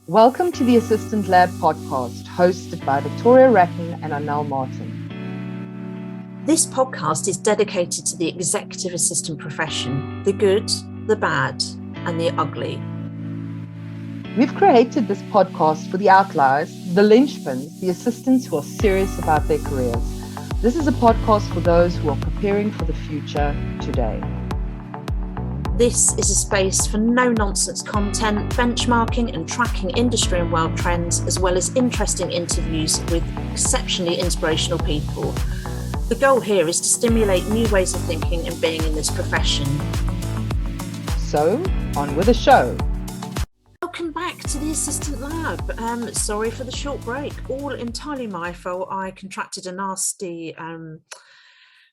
Welcome to the Assistant Lab podcast, hosted by Victoria Ratton and Arnell Martin. This podcast is dedicated to the executive assistant profession, the good, the bad, and the ugly. We've created this podcast for the outliers, the linchpins, the assistants who are serious about their careers. This is a podcast for those who are preparing for the future today. This is a space for no-nonsense content, benchmarking and tracking industry and world trends, as well as interesting interviews with exceptionally inspirational people. The goal here is to stimulate new ways of thinking and being in this profession. So, on with the show. Welcome back to the Assistant Lab. Sorry for the short break. All entirely my fault. I contracted a nasty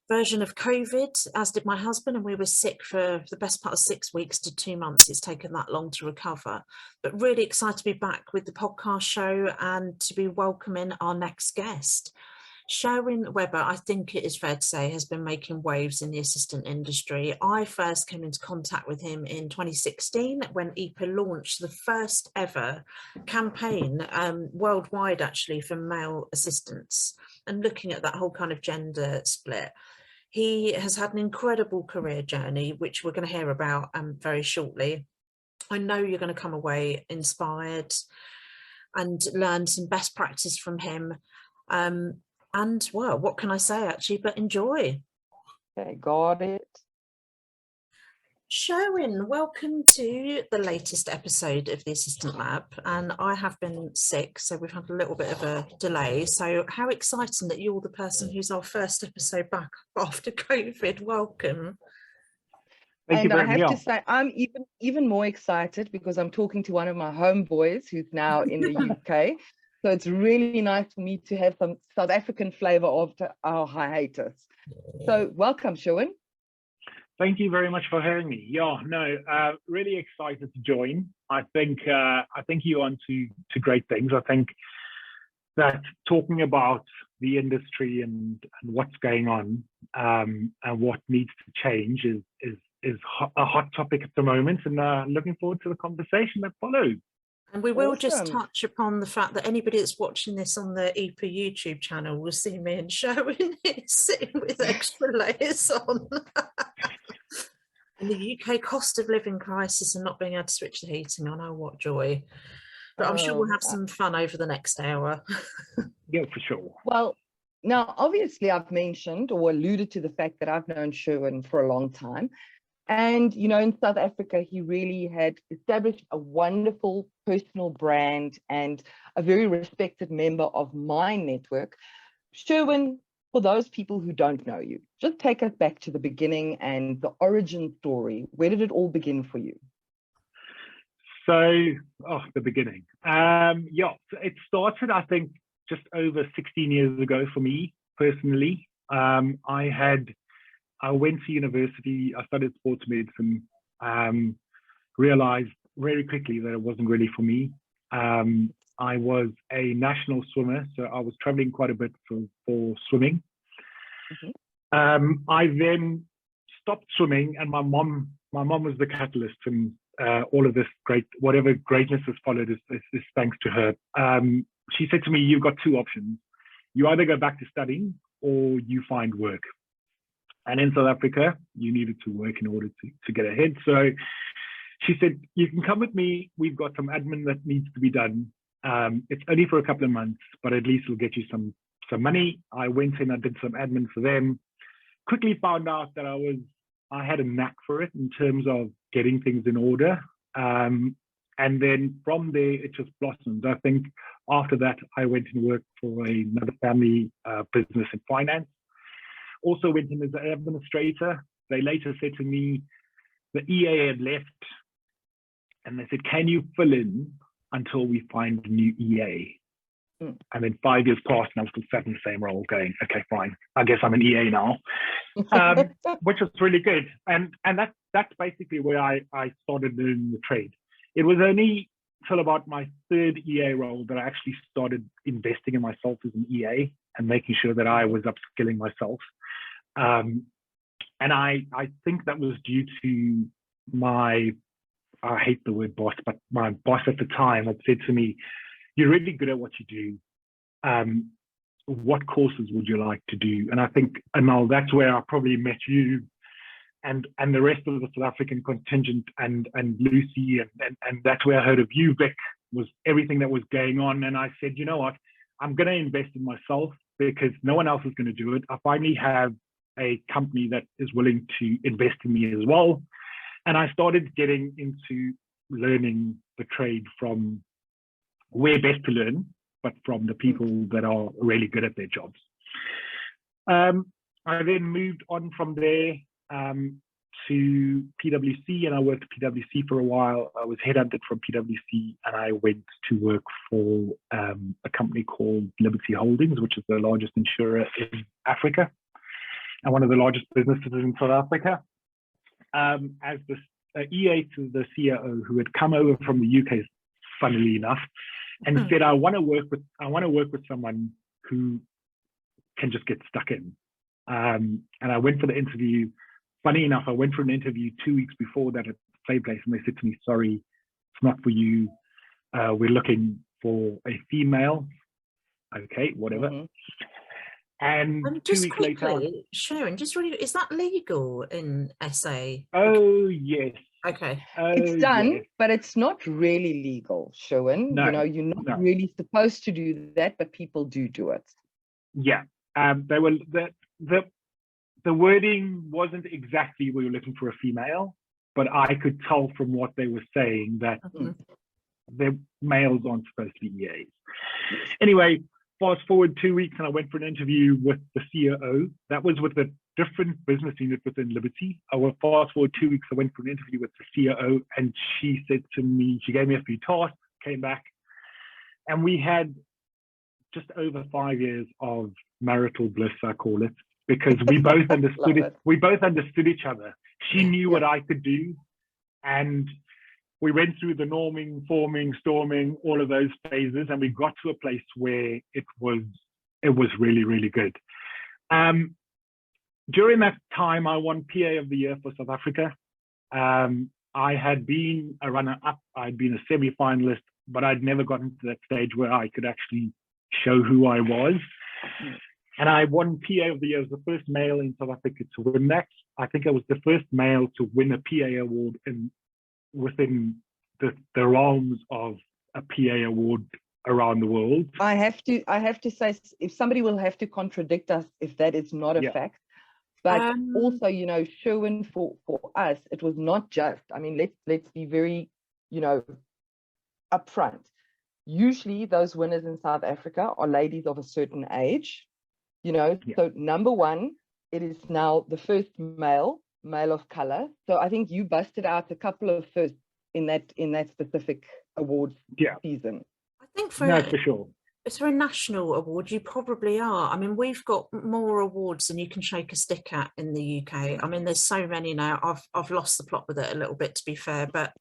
version of COVID, as did my husband, and we were sick for the best part of 6 weeks to 2 months. It's taken that long to recover, but really excited to be back with the podcast show and to be welcoming our next guest. Shirwyn Webber, I think it is fair to say, has been making waves in the assistant industry. I first came into contact with him in 2016 when EPA launched the first ever campaign worldwide, actually, for male assistants, and looking at that whole kind of gender split. He has had an incredible career journey, which we're going to hear about very shortly. I know you're going to come away inspired and learn some best practice from him. And well, what can I say actually, but enjoy. Okay, got it. Shirwyn, welcome to the latest episode of the Assistant Lab. And I have been sick, so we've had a little bit of a delay. So how exciting that you're the person who's our first episode back after COVID. Welcome. Thank you. And I have to say, I'm even more excited because I'm talking to one of my homeboys who's now in the UK. So it's really nice for me to have some South African flavor after our hiatus. So welcome, Shirwyn. Thank you very much for having me. Really excited to join. I think you're on to great things. I think that talking about the industry and what's going on and what needs to change is a hot topic at the moment, and looking forward to the conversation that follows. And we will just touch upon the fact that anybody that's watching this on the EPA YouTube channel will see me and Shirwyn sitting with extra layers on. And the UK cost of living crisis and not being able to switch the heating on, oh, what joy. But I'm sure we'll have some fun over the next hour. Yeah, for sure. Well, now, obviously, I've mentioned or alluded to the fact that I've known Shirwyn for a long time. And, you know, in South Africa, he really had established a wonderful personal brand and a very respected member of my network. Shirwyn, for those people who don't know you, just take us back to the beginning and the origin story. Where did it all begin for you? So, the beginning. So it started, I think, just over 16 years ago for me personally. I went to university, I studied sports medicine, realized very quickly that it wasn't really for me. I was a national swimmer, so I was traveling quite a bit for swimming. Mm-hmm. I then stopped swimming, and my mom was the catalyst, and all of this whatever greatness has followed is thanks to her. She said to me, "You've got two options. You either go back to studying or you find work." And in South Africa, you needed to work in order to get ahead. So she said, "You can come with me. We've got some admin that needs to be done. It's only for a couple of months, but at least it'll get you some money." I went in, I did some admin for them. Quickly found out that I had a knack for it in terms of getting things in order. And then from there, it just blossomed. I think after that, I went and worked for another family business in finance. Also went in as an administrator. They later said to me, the EA had left, and they said, "Can you fill in until we find a new EA?" And then 5 years passed, and I'm still sat in the same role going, "Okay, fine. I guess I'm an EA now," which was really good. And that's basically where I started learning the trade. It was only till about my third EA role that I actually started investing in myself as an EA and making sure that I was upskilling myself. And I think that was due to my I hate the word boss, but my boss at the time had said to me, "You're really good at what you do. What courses would you like to do?" And I think, Anil, that's where I probably met you and the rest of the South African contingent and Lucy, and that's where I heard of you, Vic, was everything that was going on. And I said, you know what, I'm going to invest in myself because no one else is going to do it. I finally have a company that is willing to invest in me as well. And I started getting into learning the trade from where best to learn, but from the people that are really good at their jobs. I then moved on from there to PwC, and I worked at PwC for a while. I was headhunted from PwC, and I went to work for a company called Liberty Holdings, which is the largest insurer in Africa and one of the largest businesses in South Africa, as the EA to the CIO, who had come over from the UK, funnily enough, and said, I want to work with someone who can just get stuck in. And I went for the interview. Funny enough, I went for an interview 2 weeks before that at the same place, and they said to me, "Sorry, it's not for you. We're looking for a female." Okay, whatever. And 2 just weeks quickly, later, Shirwyn, just really, is that legal in SA? oh yes, Okay. It's done, yes. but it's not really legal, Shirwyn. No, You know, you're not no. really supposed to do that, but people do it. Yeah, they were the wording wasn't exactly we were looking for a female, but I could tell from what they were saying that the males aren't supposed to be EAs. Anyway, fast forward 2 weeks, and I went for an interview with the COO. That was with a different business unit within Liberty. I went fast forward 2 weeks. I went for an interview with the COO, and she said to me, she gave me a few tasks, came back, and we had just over 5 years of marital bliss, I call it, because we both understood it. We both understood each other. She knew what I could do, and we went through the norming, forming, storming, all of those phases, and we got to a place where it was really, really good. During that time, I won PA of the Year for South Africa. I had been a runner-up. I'd been a semi-finalist, but I'd never gotten to that stage where I could actually show who I was. And I won PA of the Year as the first male in South Africa to win that. I think I was the first male to win a PA award within the realms of a PA award around the world. I have to say, if somebody will have to contradict us if that is not a fact. But also, you know, Shirwyn, for us, it was not just, I mean, let's be very, you know, upfront. Usually those winners in South Africa are ladies of a certain age, you know. So number one, it is now the first male of color. So I think you busted out a couple of firsts in that specific awards season. I think for sure. It's for a national award, you probably are. I mean, we've got more awards than you can shake a stick at in the UK. I mean, there's so many now. I've lost the plot with it a little bit, to be fair, but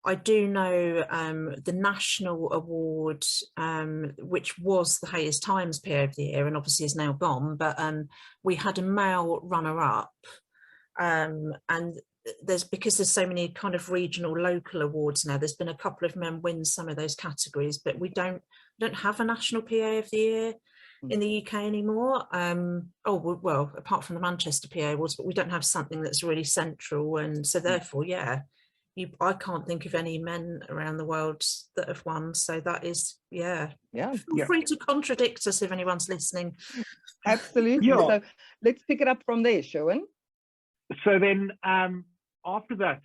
I do know the national award, which was the Hayes Times PA of the Year, and obviously is now gone, but we had a male runner-up, and because there's so many kind of regional local awards now, there's been a couple of men win some of those categories, but we don't have a national PA of the Year in the UK anymore. Well, apart from the Manchester PA Awards, but we don't have something that's really central, and so therefore, I can't think of any men around the world that have won. So that is, feel free to contradict us if anyone's listening. Absolutely. So let's pick it up from there, Shirwyn. So then after that,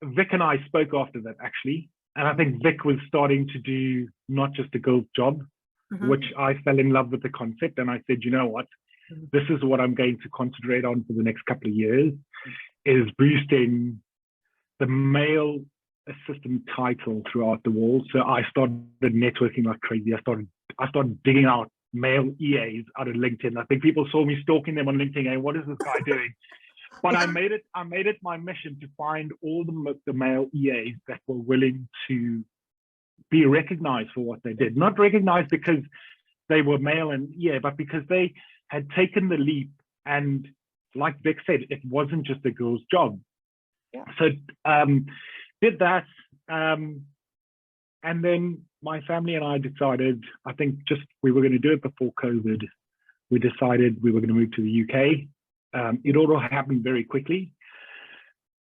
Vic and I spoke after that, actually. And I think Vic was starting to do not just a girl's job, which I fell in love with the concept. And I said, you know what, this is what I'm going to concentrate on for the next couple of years, is boosting the male assistant title throughout the world. So I started networking like crazy. I started digging out male EAs out of LinkedIn. I think people saw me stalking them on LinkedIn and what is this guy doing? But I made it my mission to find all the male EAs that were willing to be recognized for what they did. Not recognized because they were male and but because they had taken the leap. And like Vic said, it wasn't just a girl's job. So did that. And then my family and I decided, I think just we were going to do it before COVID. We decided we were going to move to the UK. It all happened very quickly.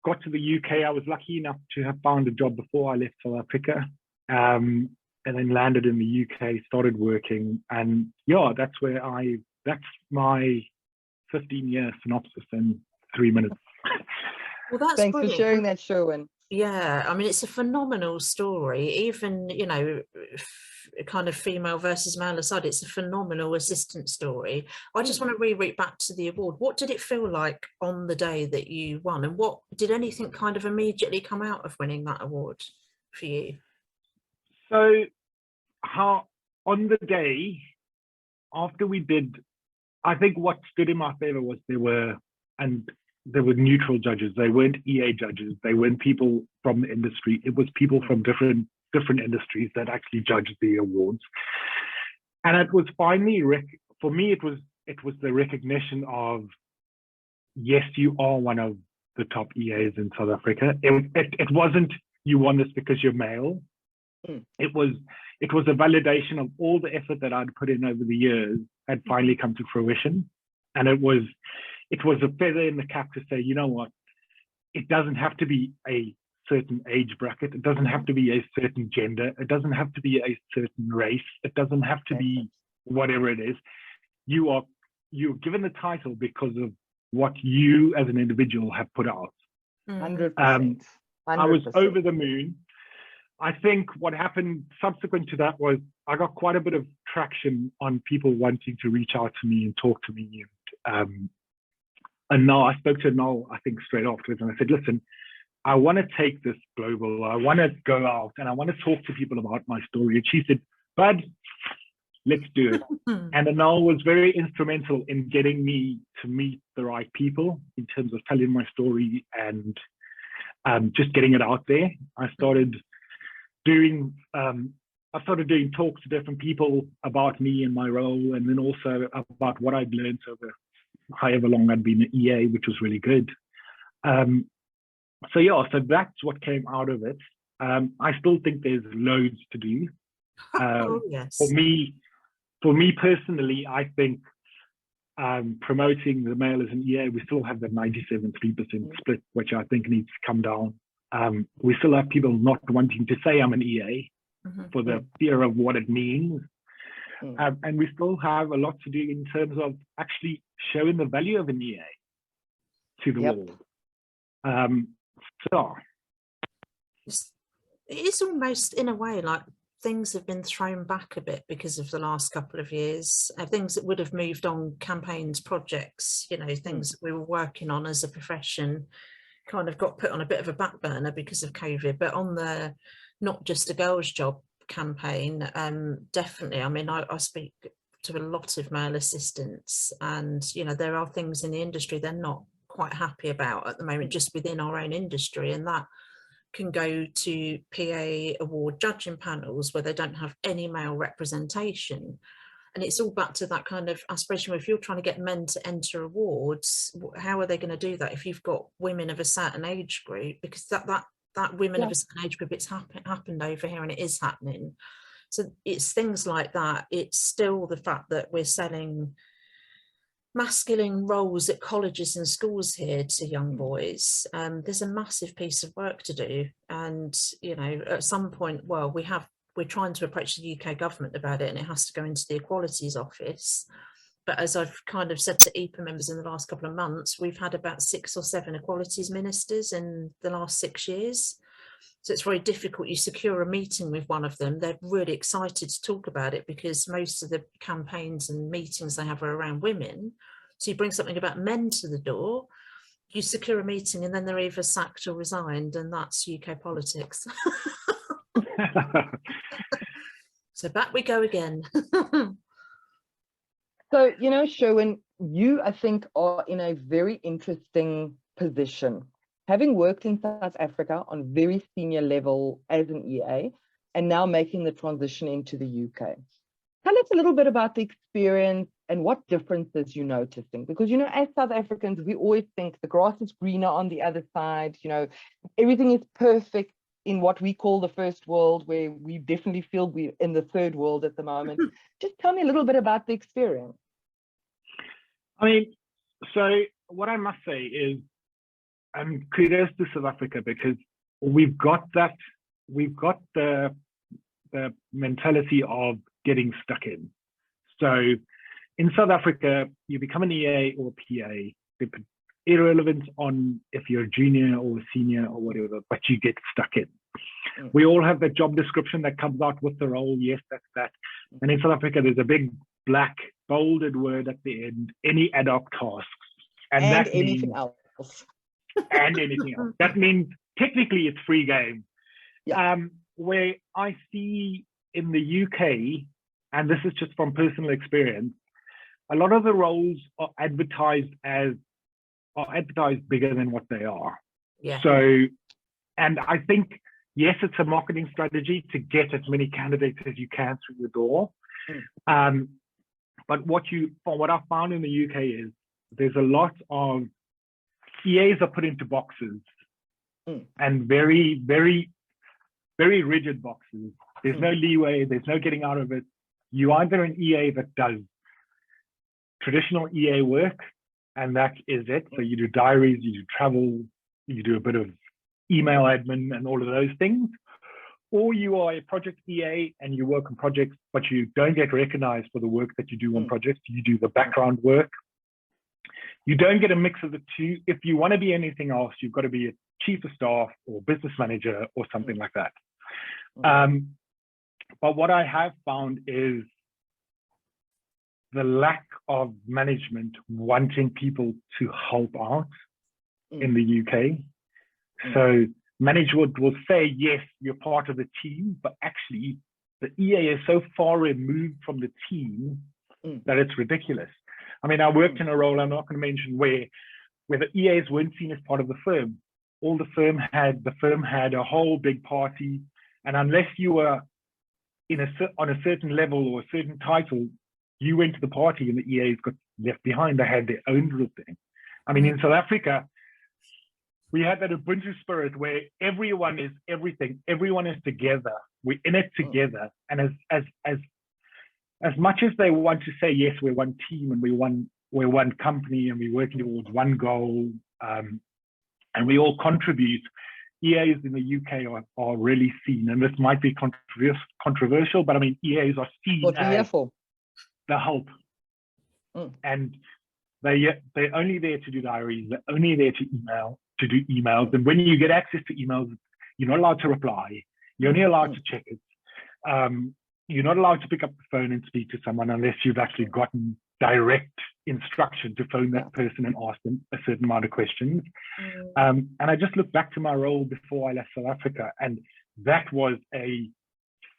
Got to the UK. I was lucky enough to have found a job before I left South Africa. And then landed in the UK, started working. And yeah, that's my 15-year synopsis in 3 minutes. Well, that's Thanks brilliant. for sharing that, Shirwyn. Yeah, I mean, it's a phenomenal story. Even, you know, kind of female versus male aside, it's a phenomenal assistant story. I just want to reroute back to the award. What did it feel like on the day that you won? And what did anything kind of immediately come out of winning that award for you? So on the day after we did, I think what stood in my favor was there were neutral judges. They weren't EA judges. They weren't people from the industry. It was people from different industries that actually judged the awards. And it was finally, for me, it was the recognition of, yes, you are one of the top EAs in South Africa. It wasn't you won this because you're male. It was a validation of all the effort that I'd put in over the years had finally come to fruition. And it was a feather in the cap to say, you know what, it doesn't have to be a certain age bracket. It doesn't have to be a certain gender. It doesn't have to be a certain race. It doesn't have to be whatever it is. You're given the title because of what you as an individual have put out. 100%. I was over the moon. I think what happened subsequent to that was I got quite a bit of traction on people wanting to reach out to me and talk to me. And now I spoke to Noel, I think, straight afterwards, and I said, listen, I want to take this global. I want to go out and I want to talk to people about my story. And she said, Bud, let's do it. And Noel was very instrumental in getting me to meet the right people in terms of telling my story and just getting it out there. I started doing talks to different people about me and my role, and then also about what I'd learned over however long I'd been at EA, which was really good. So that's what came out of it. I still think there's loads to do. Yes. For me personally, I think promoting the male as an EA, we still have the 97.3% split, which I think needs to come down. We still have people not wanting to say I'm an EA for the fear of what it means. And we still have a lot to do in terms of actually showing the value of an EA to the world. It is almost, in a way, like things have been thrown back a bit because of the last couple of years. Things that would have moved on, campaigns, projects, you know, things that we were working on as a profession kind of got put on a bit of a back burner because of COVID. But on the Not Just a Girl's Job campaign, definitely, I mean, I speak to a lot of male assistants, and you know, there are things in the industry they're not quite happy about at the moment, just within our own industry, and that can go to PA award judging panels where they don't have any male representation. And it's all back to that kind of aspiration where if you're trying to get men to enter awards, how are they going to do that if you've got women of a certain age group? Because that women of a certain age group, it's happened over here and it is happening. So it's things like that. It's still the fact that we're selling masculine roles at colleges and schools here to young boys. There's a massive piece of work to do. And, you know, at some point, well, we're trying to approach the UK government about it, and it has to go into the Equalities Office. But as I've kind of said to EPA members in the last couple of months, we've had about 6 or 7 equalities ministers in the last 6 years. So it's very difficult. You secure a meeting with one of them, they're really excited to talk about it because most of the campaigns and meetings they have are around women. So you bring something about men to the door, you secure a meeting, and then they're either sacked or resigned, and that's UK politics. So back we go again. So, you know, Shirwyn, you, I think, are in a very interesting position. Having worked in South Africa on very senior level as an EA, and now making the transition into the UK. Tell us a little bit about the experience and what differences you're noticing? Because, you know, as South Africans, we always think the grass is greener on the other side. You know, everything is perfect in what we call the first world, where we definitely feel we're in the third world at the moment. Just tell me a little bit about the experience. I mean, so what I must say is, kudos to South Africa, because we've got the mentality of getting stuck in. So in South Africa, you become an EA or PA, irrelevant on if you're a junior or a senior or whatever, but you get stuck in. We all have that job description that comes out with the role. Yes, that's that. And in South Africa, there's a big black bolded word at the end, any ad hoc tasks. And that anything means, else. And anything else. That means technically it's free game. Yeah. Where I see in the UK, and this is just from personal experience, a lot of the roles are advertised bigger than what they are. Yeah. So, and I think, yes, it's a marketing strategy to get as many candidates as you can through the door. But what I've found in the UK is there's a lot of EAs are put into boxes and very, very, very rigid boxes. There's no leeway. There's no getting out of it. You either an EA that does traditional EA work, and that is it. So you do diaries, you do travel, you do a bit of email admin and all of those things. Or you are a project EA and you work on projects, but you don't get recognized for the work that you do on projects. You do the background work. You don't get a mix of the two. If you want to be anything else, you've got to be a chief of staff or business manager or something like that. But what I have found is the lack of management wanting people to help out in the UK. So management will say, yes, you're part of the team, but actually the EA is so far removed from the team that it's ridiculous. I mean, I worked in a role, I'm not going to mention where the EAs weren't seen as part of the firm. All the firm had a whole big party, and unless you were on a certain level or a certain title, you went to the party and the EAs got left behind. They had their own little thing. I mean, in South Africa, we had that Ubuntu spirit where everyone is everything, everyone is together, we're in it together. And as much as they want to say, yes, we're one team and we're one company and we're working towards one goal, and we all contribute, EAs in the UK are really seen, and this might be controversial, but I mean, EAs are seen as the help. And they're only there to do diaries, they're only there to do emails. And when you get access to emails, you're not allowed to reply. You're only allowed to check it. You're not allowed to pick up the phone and speak to someone unless you've actually gotten direct instruction to phone that person and ask them a certain amount of questions. And I just look back to my role before I left South Africa, and that was a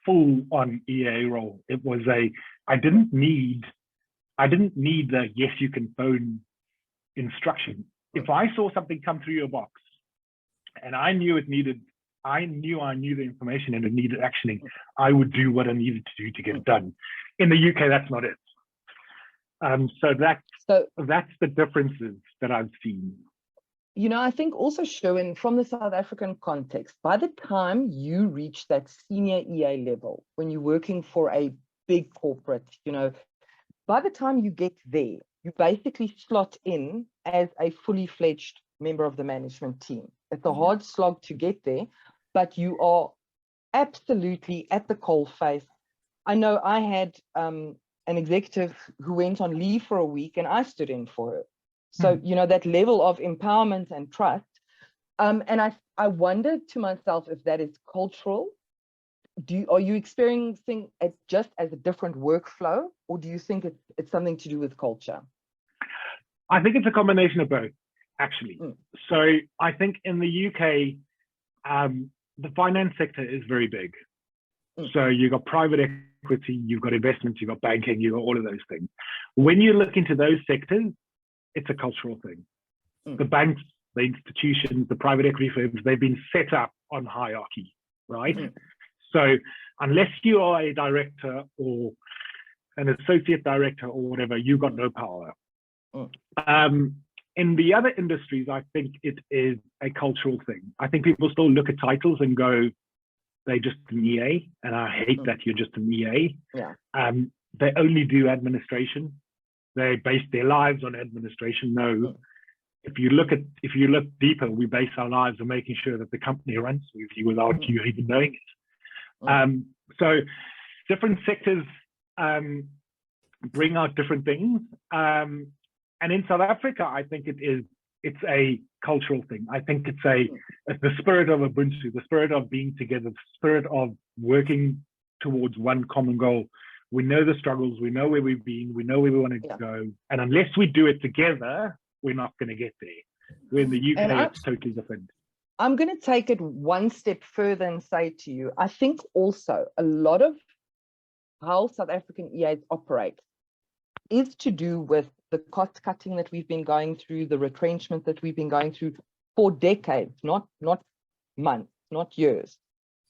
full-on EA role. It was I didn't need the yes, you can phone instruction. If I saw something come through your box and I knew I knew the information and it needed actioning, I would do what I needed to do to get it done. In the UK, that's not it. So that's the differences that I've seen. You know, I think also, Shirwyn, from the South African context, by the time you reach that senior EA level, when you're working for a big corporate, you know, by the time you get there, you basically slot in as a fully fledged member of the management team. It's a hard slog to get there, but you are absolutely at the coalface. I know I had an executive who went on leave for a week and I stood in for her. So, you know, that level of empowerment and trust. And I wondered to myself if that is cultural. Are you experiencing it just as a different workflow, or do you think it's something to do with culture? I think it's a combination of both, actually. So I think in the UK, the finance sector is very big. So you've got private equity, you've got investments, you've got banking, you've got all of those things. When you look into those sectors, it's a cultural thing. The banks, the institutions, the private equity firms, they've been set up on hierarchy, right? So unless you are a director or an associate director or whatever, you got no power. Mm. In the other industries, I think it is a cultural thing. I think people still look at titles and go, they're just an EA, and I hate that you're just an EA. Yeah. They only do administration. They base their lives on administration. No, Mm. if you look deeper, we base our lives on making sure that the company runs smoothly without you even knowing it. So different sectors bring out different things. And in South Africa, I think it's a cultural thing. I think it's the spirit of Ubuntu, the spirit of being together, the spirit of working towards one common goal. We know the struggles, we know where we've been, we know where we want to go. And unless we do it together, we're not going to get there. Where in the UK, it's totally different. I'm going to take it one step further and say to you, I think also a lot of how South African EAs operate is to do with the cost cutting that we've been going through, the retrenchment that we've been going through for decades, not months, not years.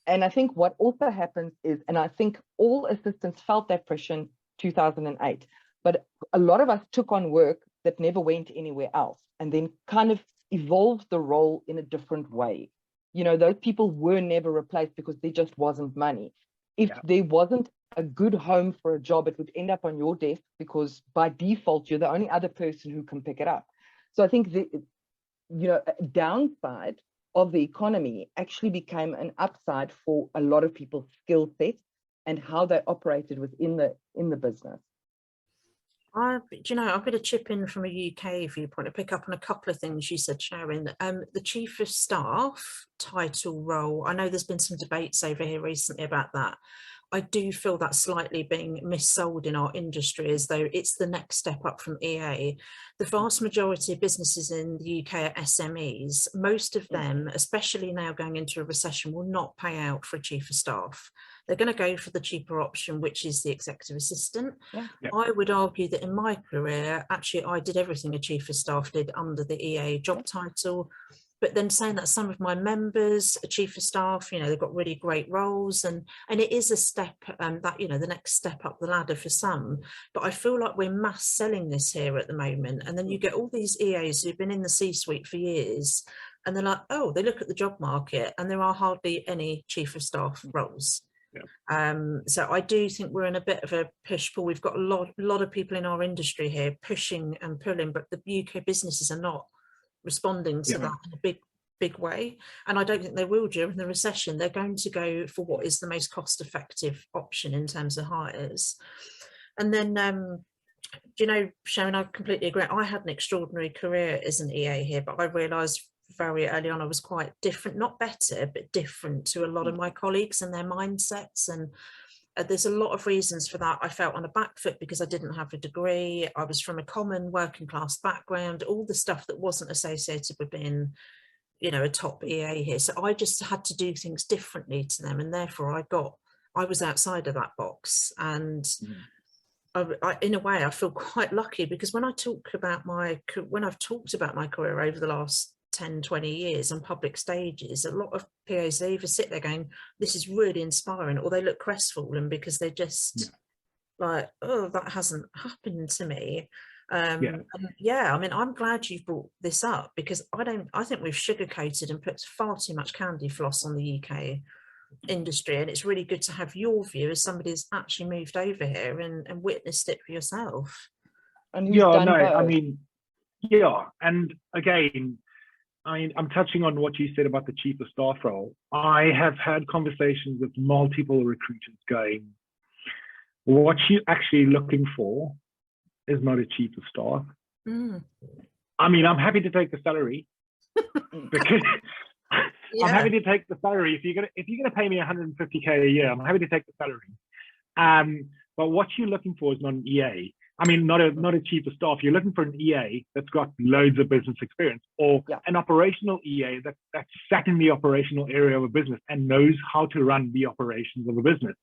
And I think what also happens is, and I think all assistants felt that pressure in 2008, but a lot of us took on work that never went anywhere else and then kind of evolved the role in a different way. You know, those people were never replaced because there just wasn't money. If there wasn't a good home for a job, it would end up on your desk because by default, you're the only other person who can pick it up. So I think the downside of the economy actually became an upside for a lot of people's skill sets and how they operated within the business. I'm going to chip in from a UK viewpoint and pick up on a couple of things you said, Shirwyn. The Chief of Staff title role, I know there's been some debates over here recently about that. I do feel that's slightly being missold in our industry as though it's the next step up from EA. The vast majority of businesses in the UK are SMEs. Most of them, especially now going into a recession, will not pay out for a Chief of Staff. They're going to go for the cheaper option, which is the executive assistant. Yeah. Yep. I would argue that in my career, actually, I did everything a Chief of Staff did under the EA job title. But then saying that some of my members, a Chief of Staff, you know, they've got really great roles, and it is a step that, you know, the next step up the ladder for some. But I feel like we're mass selling this here at the moment. And then you get all these EAs who've been in the C-suite for years, and they're like, oh, they look at the job market and there are hardly any Chief of Staff roles. Yeah. So I do think we're in a bit of a push-pull. We've got a lot of people in our industry here pushing and pulling, but the UK businesses are not responding to that in a big way, and I don't think they will during the recession. They're going to go for what is the most cost-effective option in terms of hires. And then you know, Shirwyn, I completely agree. I had an extraordinary career as an EA here, but I realized very early on I was quite different, not better, but different to a lot of my colleagues and their mindsets. And there's a lot of reasons for that. I felt on a back foot because I didn't have a degree. I was from a common working class background, all the stuff that wasn't associated with being, you know, a top EA here. So I just had to do things differently to them. And therefore I was outside of that box. And in a way, I feel quite lucky because when I've talked about my career over the last 10, 20 years on public stages, a lot of PAs, they either sit there going, this is really inspiring, or they look crestfallen because they're just like, oh, that hasn't happened to me. I mean, I'm glad you've brought this up because I think we've sugarcoated and put far too much candy floss on the UK industry, and it's really good to have your view as somebody who's actually moved over here and witnessed it for yourself. And I mean, and again, I'm touching on what you said about the Chief of Staff role. I have had conversations with multiple recruiters going, what you're actually looking for is not a Chief of Staff. I mean, I'm happy to take the salary because I'm happy to take the salary. If you're gonna pay me 150K a year, I'm happy to take the salary. But what you're looking for is not an EA. I mean, not a Chief of Staff. You're looking for an EA that's got loads of business experience, or an operational EA that's sat in the operational area of a business and knows how to run the operations of a business.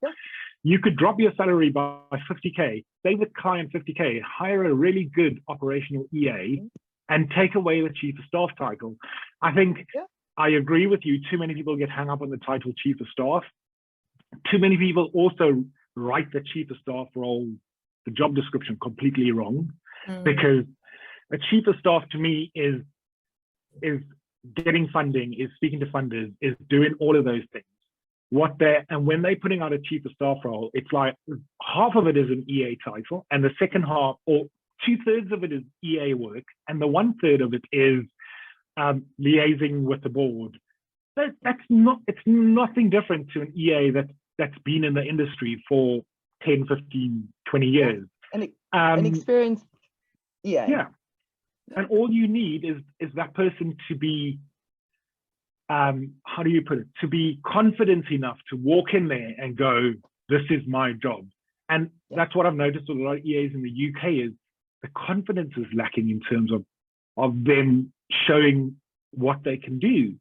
You could drop your salary by 50K, stay with client 50K, hire a really good operational EA, and take away the Chief of Staff title. I think I agree with you. Too many people get hung up on the title Chief of Staff. Too many people also write the Chief of Staff role the job description completely wrong, because a chief of staff to me is getting funding, is speaking to funders, is doing all of those things. And when they're putting out a chief of staff role, it's like half of it is an EA title, and the second half, or 2/3 of it, is EA work, and the 1/3 of it is liaising with the board. It's nothing different to an EA that's been in the industry for 10, 15, 20 years. An experienced EA. Yeah. And all you need is that person to be, how do you put it, to be confident enough to walk in there and go, this is my job. And that's what I've noticed with a lot of EAs in the UK, is the confidence is lacking in terms of them showing what they can do.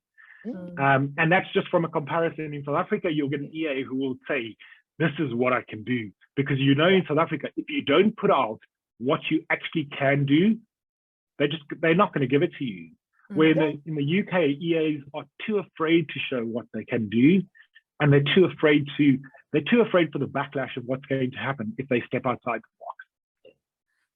And that's just from a comparison. In South Africa, you'll get an EA who will say, this is what I can do. Because in South Africa, if you don't put out what you actually can do, they're not going to give it to you. Where in the UK, EAs are too afraid to show what they can do, and they're too afraid for the backlash of what's going to happen if they step outside the box.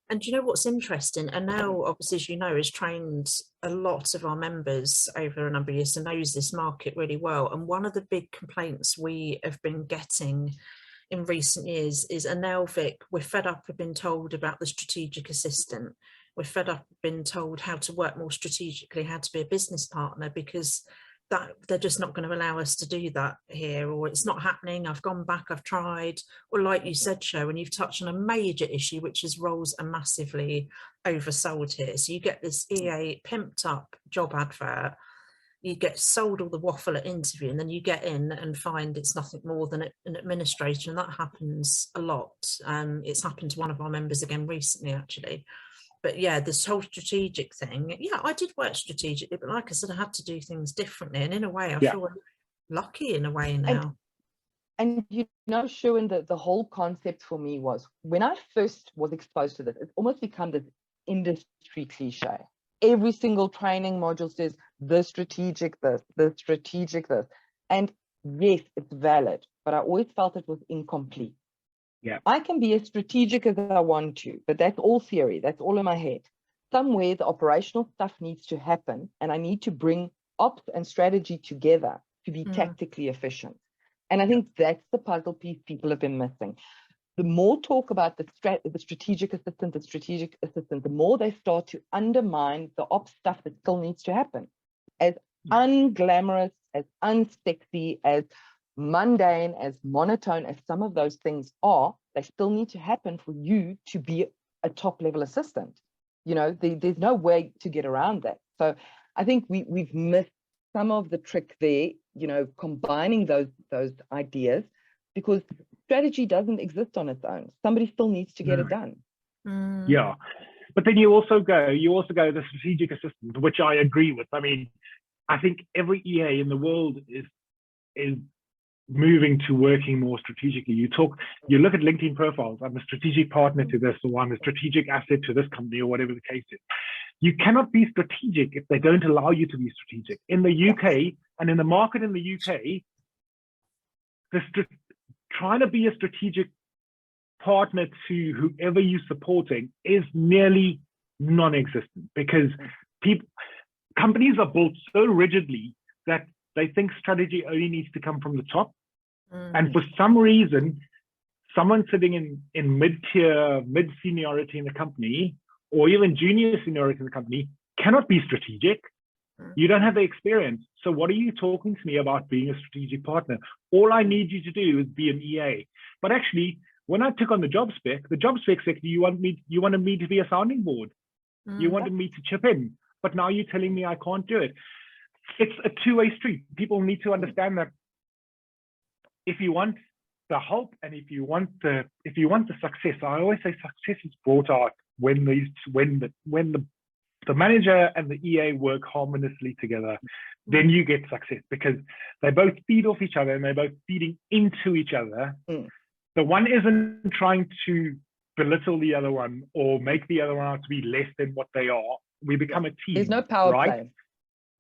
And you know what's interesting? And now, obviously, as you know, has trained a lot of our members over a number of years and knows this market really well. And one of the big complaints we have been getting in recent years is, Vic, we're fed up of being told about the strategic assistant. We're fed up of being told how to work more strategically, how to be a business partner, because that they're just not going to allow us to do that here, or it's not happening. I've gone back, I've tried. Or like you said, Shirwyn, you've touched on a major issue, which is roles are massively oversold here. So you get this EA pimped up job advert, you get sold all the waffle at interview, and then you get in and find it's nothing more than an administrator, and that happens a lot. It's happened to one of our members again recently, actually. But yeah, this whole strategic thing, I did work strategically, but like I said, I had to do things differently, and in a way I feel lucky in a way now. And you know, Shirwyn, the whole concept for me was, when I first was exposed to this, it's almost become this industry cliche. Every single training module says the strategic this, the strategic this. And yes, it's valid, but I always felt it was incomplete. Yeah. I can be as strategic as I want to, but that's all theory. That's all in my head. Somewhere the operational stuff needs to happen, and I need to bring ops and strategy together to be tactically efficient. And I think that's the puzzle piece people have been missing. The more talk about the strategic assistant, the more they start to undermine the ops stuff that still needs to happen. As unglamorous, as unsexy, as mundane, as monotone as some of those things are, they still need to happen for you to be a top level assistant. You know, there's no way to get around that. So I think we've missed some of the trick there, you know, combining those ideas, because strategy doesn't exist on its own. Somebody still needs to get it done. Yeah. But then you also go the strategic assistant, which I agree with. I mean, I think every EA in the world is moving to working more strategically. You look at LinkedIn profiles, I'm a strategic partner to this, or I'm a strategic asset to this company, or whatever the case is. You cannot be strategic if they don't allow you to be strategic. In the UK, and in the market in the UK, trying to be a strategic partner to whoever you're supporting is nearly non-existent, because companies are built so rigidly that they think strategy only needs to come from the top. And for some reason, someone sitting in mid-tier, mid-seniority in the company, or even junior seniority in the company, cannot be strategic. You don't have the experience. So what are you talking to me about being a strategic partner? All I need you to do is be an EA. But actually, when I took on the job spec said, you wanted me to be a sounding board. You wanted me to chip in. But now you're telling me I can't do it. It's a two-way street. People need to understand that if you want the help and if you want the success, I always say success is brought out when the manager and the EA work harmoniously together. Then you get success, because they both feed off each other and they're both feeding into each other. The one isn't trying to belittle the other one or make the other one out to be less than what they are. We become a team. There's no power play.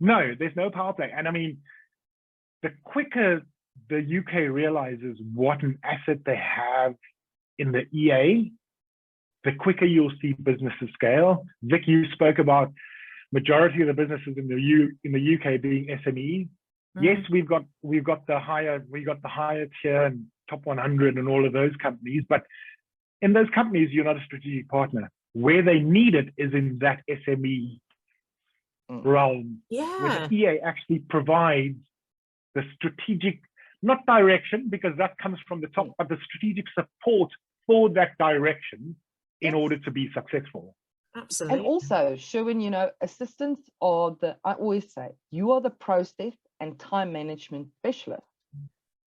No, there's no power play. And I mean, the quicker the UK realizes what an asset they have in the EA, the quicker you'll see businesses scale. Vic, you spoke about majority of the businesses in the UK being SMEs. Yes, we've got the higher tier and top 100 and all of those companies, but in those companies, you're not a strategic partner. Where they need it is in that SME realm, where the EA actually provides the strategic, not direction, because that comes from the top, but the strategic support for that direction in order to be successful. Absolutely. And also, Shirwyn, you know, assistants are I always say, you are the process and time management specialist.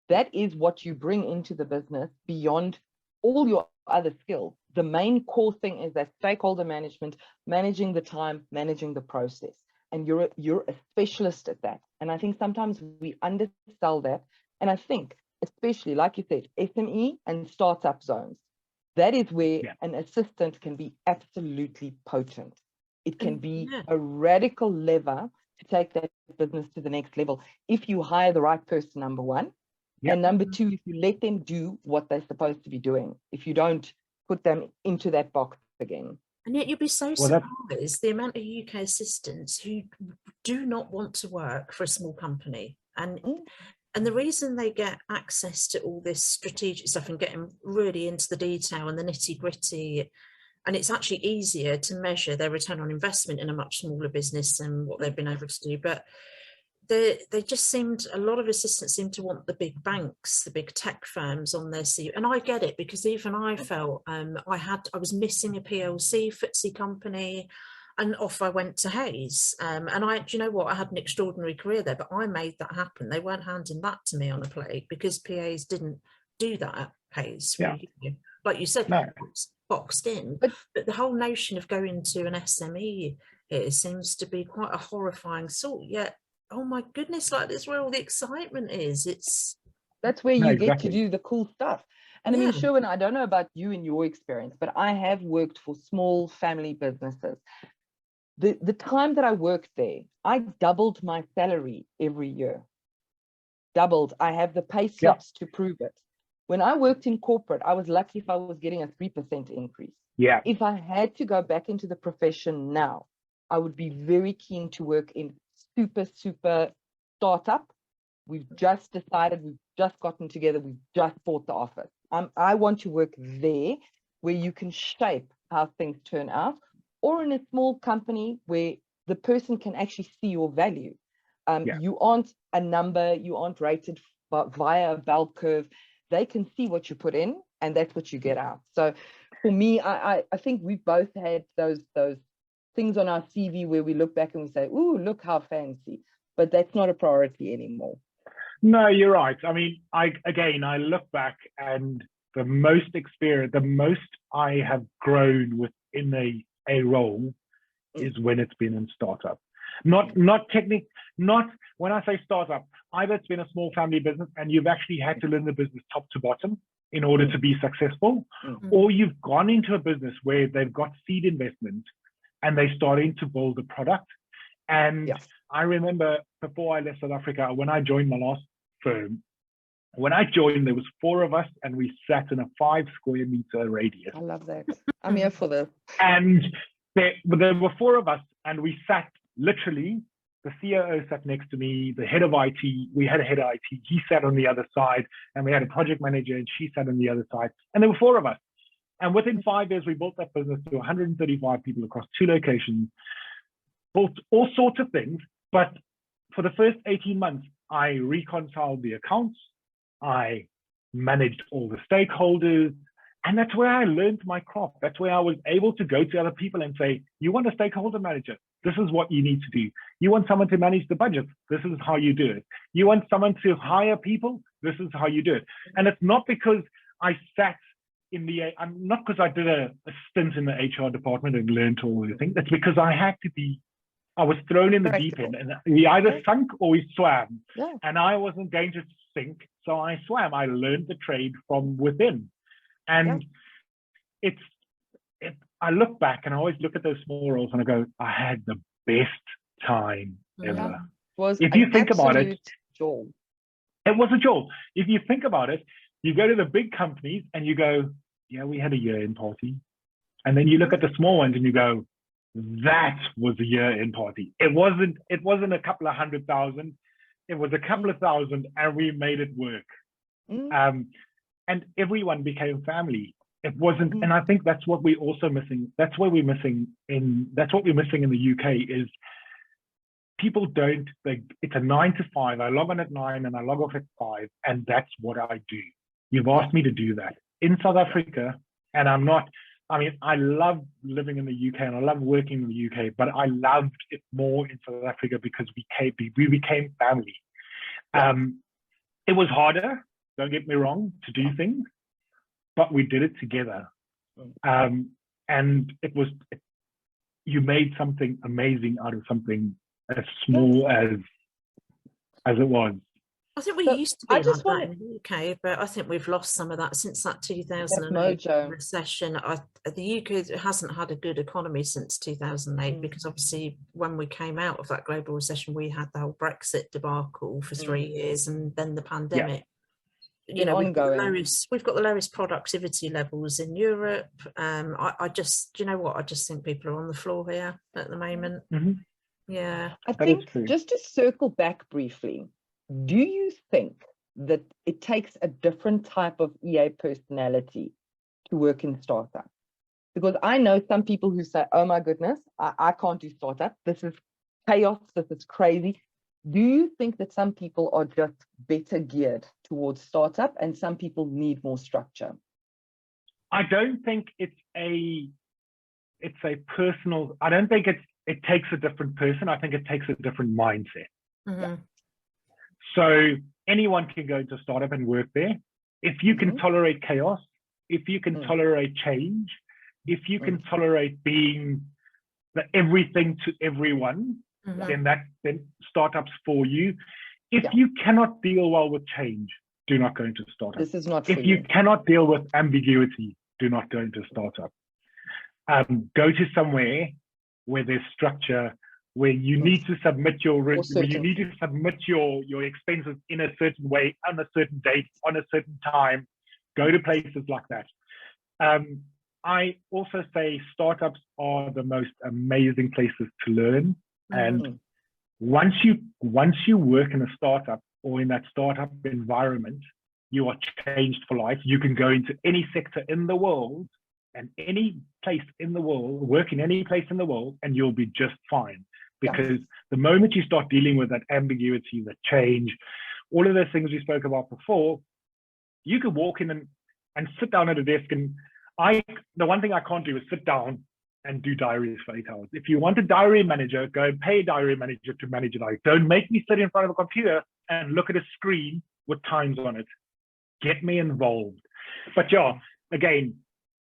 That is what you bring into the business beyond all your other skills. The main core thing is that stakeholder management, managing the time, managing the process. And you're a specialist at that. And I think sometimes we undersell that. And I think, especially like you said, SME and startup zones, that is where an assistant can be absolutely potent. It can be a radical lever to take that business to the next level if you hire the right person, number one. And number two, if you let them do what they're supposed to be doing, if you don't put them into that box again. And yet you'd be so surprised the amount of UK assistants who do not want to work for a small company. And the reason they get access to all this strategic stuff and getting really into the detail and the nitty gritty, and it's actually easier to measure their return on investment in a much smaller business than what they've been able to do. But they just seemed, a lot of assistants seem to want the big banks, the big tech firms on their CV. And I get it, because even I felt I was missing a PLC FTSE company, and off I went to Hayes. And do you know what? I had an extraordinary career there, but I made that happen. They weren't handing that to me on a plate, because PAs didn't do that at Hayes. Like you said, boxed in. But the whole notion of going to an SME here seems to be quite a horrifying thought. Yet, oh my goodness, like, this is where all the excitement is. That's where you get to do the cool stuff. And I mean, Shirwyn, I don't know about you and your experience, but I have worked for small family businesses. The time that I worked there, I doubled my salary every year. Doubled. I have the pay slips to prove it. When I worked in corporate, I was lucky if I was getting a 3% increase. If I had to go back into the profession now, I would be very keen to work in super startup. We've just decided, we've just gotten together, we've just bought the office. I want to work there where you can shape how things turn out, or in a small company where the person can actually see your value. You aren't a number, you aren't rated via a bell curve. They can see what you put in, and that's what you get out. So for me, I think we've both had those things on our CV where we look back and we say, ooh, look how fancy. But that's not a priority anymore. No, you're right. I mean, I look back, and the most I have grown within a role is when it's been in startup. Not when I say startup, either it's been a small family business and you've actually had to learn the business top to bottom in order to be successful, or you've gone into a business where they've got seed investment and they're starting to build a product. And I remember before I left South Africa, when I joined my last firm, when I joined, there was 4 of us and we sat in a 5 square meter radius. I love that. I'm here for this. And there were 4 of us, and we sat literally, the COO sat next to me, the head of IT, we had a head of IT, he sat on the other side, and we had a project manager and she sat on the other side. And there were 4 of us. And within 5 years, we built that business to 135 people across 2 locations, built all sorts of things. But for the first 18 months, I reconciled the accounts, I managed all the stakeholders, and that's where I learned my craft. That's where I was able to go to other people and say, you want a stakeholder manager? This is what you need to do. You want someone to manage the budget? This is how you do it. You want someone to hire people? This is how you do it. And it's not because I sat in the, not because I did a stint in the HR department and learned all the things. It's because I was thrown in the deep end, and we either sunk or we swam. And I wasn't going to sink, so I swam. I learned the trade from within. And I look back and I always look at those small roles and I go, I had the best time ever. If you think about it, joy. It was a joy. If you think about it, you go to the big companies and you go, yeah, we had a year-end party. And then you look at the small ones and you go, that was a year-end party. It wasn't a couple of 100,000. It was a couple of thousand, and we made it work. And everyone became family. It wasn't, and I think that's what we're also missing. That's what we're missing in the UK is people don't, it's a 9 to 5. I log on at 9 and I log off at 5, and that's what I do. You've asked me to do that. In South Africa, and I love living in the UK and I love working in the UK, but I loved it more in South Africa because we became family. It was harder, don't get me wrong, to do things, but we did it together. And you made something amazing out of something as small as it was. I think we used to be like that in the UK, but I think we've lost some of that since that 2008 recession. The UK hasn't had a good economy since 2008 because obviously when we came out of that global recession, we had the whole Brexit debacle for 3 years and then the pandemic. You know, we've got the lowest productivity levels in Europe. I just think people are on the floor here at the moment. Yeah, I think just to circle back briefly, do you think that it takes a different type of EA personality to work in startup? Because I know some people who say, oh my goodness, I can't do startup. This is chaos. This is crazy. Do you think that some people are just better geared towards startup and some people need more structure? I don't think it's a personal, I don't think it takes a different person. I think it takes a different mindset. So anyone can go into a startup and work there. If you can tolerate chaos, if you can tolerate change, if you can tolerate being the everything to everyone, then startups for you. If you cannot deal well with change, do not go into a startup. This is not if you cannot deal with ambiguity, do not go into a startup. Go to somewhere where there's structure, where you need to submit your expenses in a certain way, on a certain date, on a certain time. Go to places like that. I also say startups are the most amazing places to learn. And once you work in a startup or in that startup environment, you are changed for life. You can go into any sector in the world and any place in the world, work in any place in the world, and you'll be just fine. Because the moment you start dealing with that ambiguity, the change, all of those things we spoke about before, you could walk in and sit down at a desk. And the one thing I can't do is sit down and do diaries for 8 hours. If you want a diary manager, go and pay a diary manager to manage a diary. Don't make me sit in front of a computer and look at a screen with times on it. Get me involved. But again,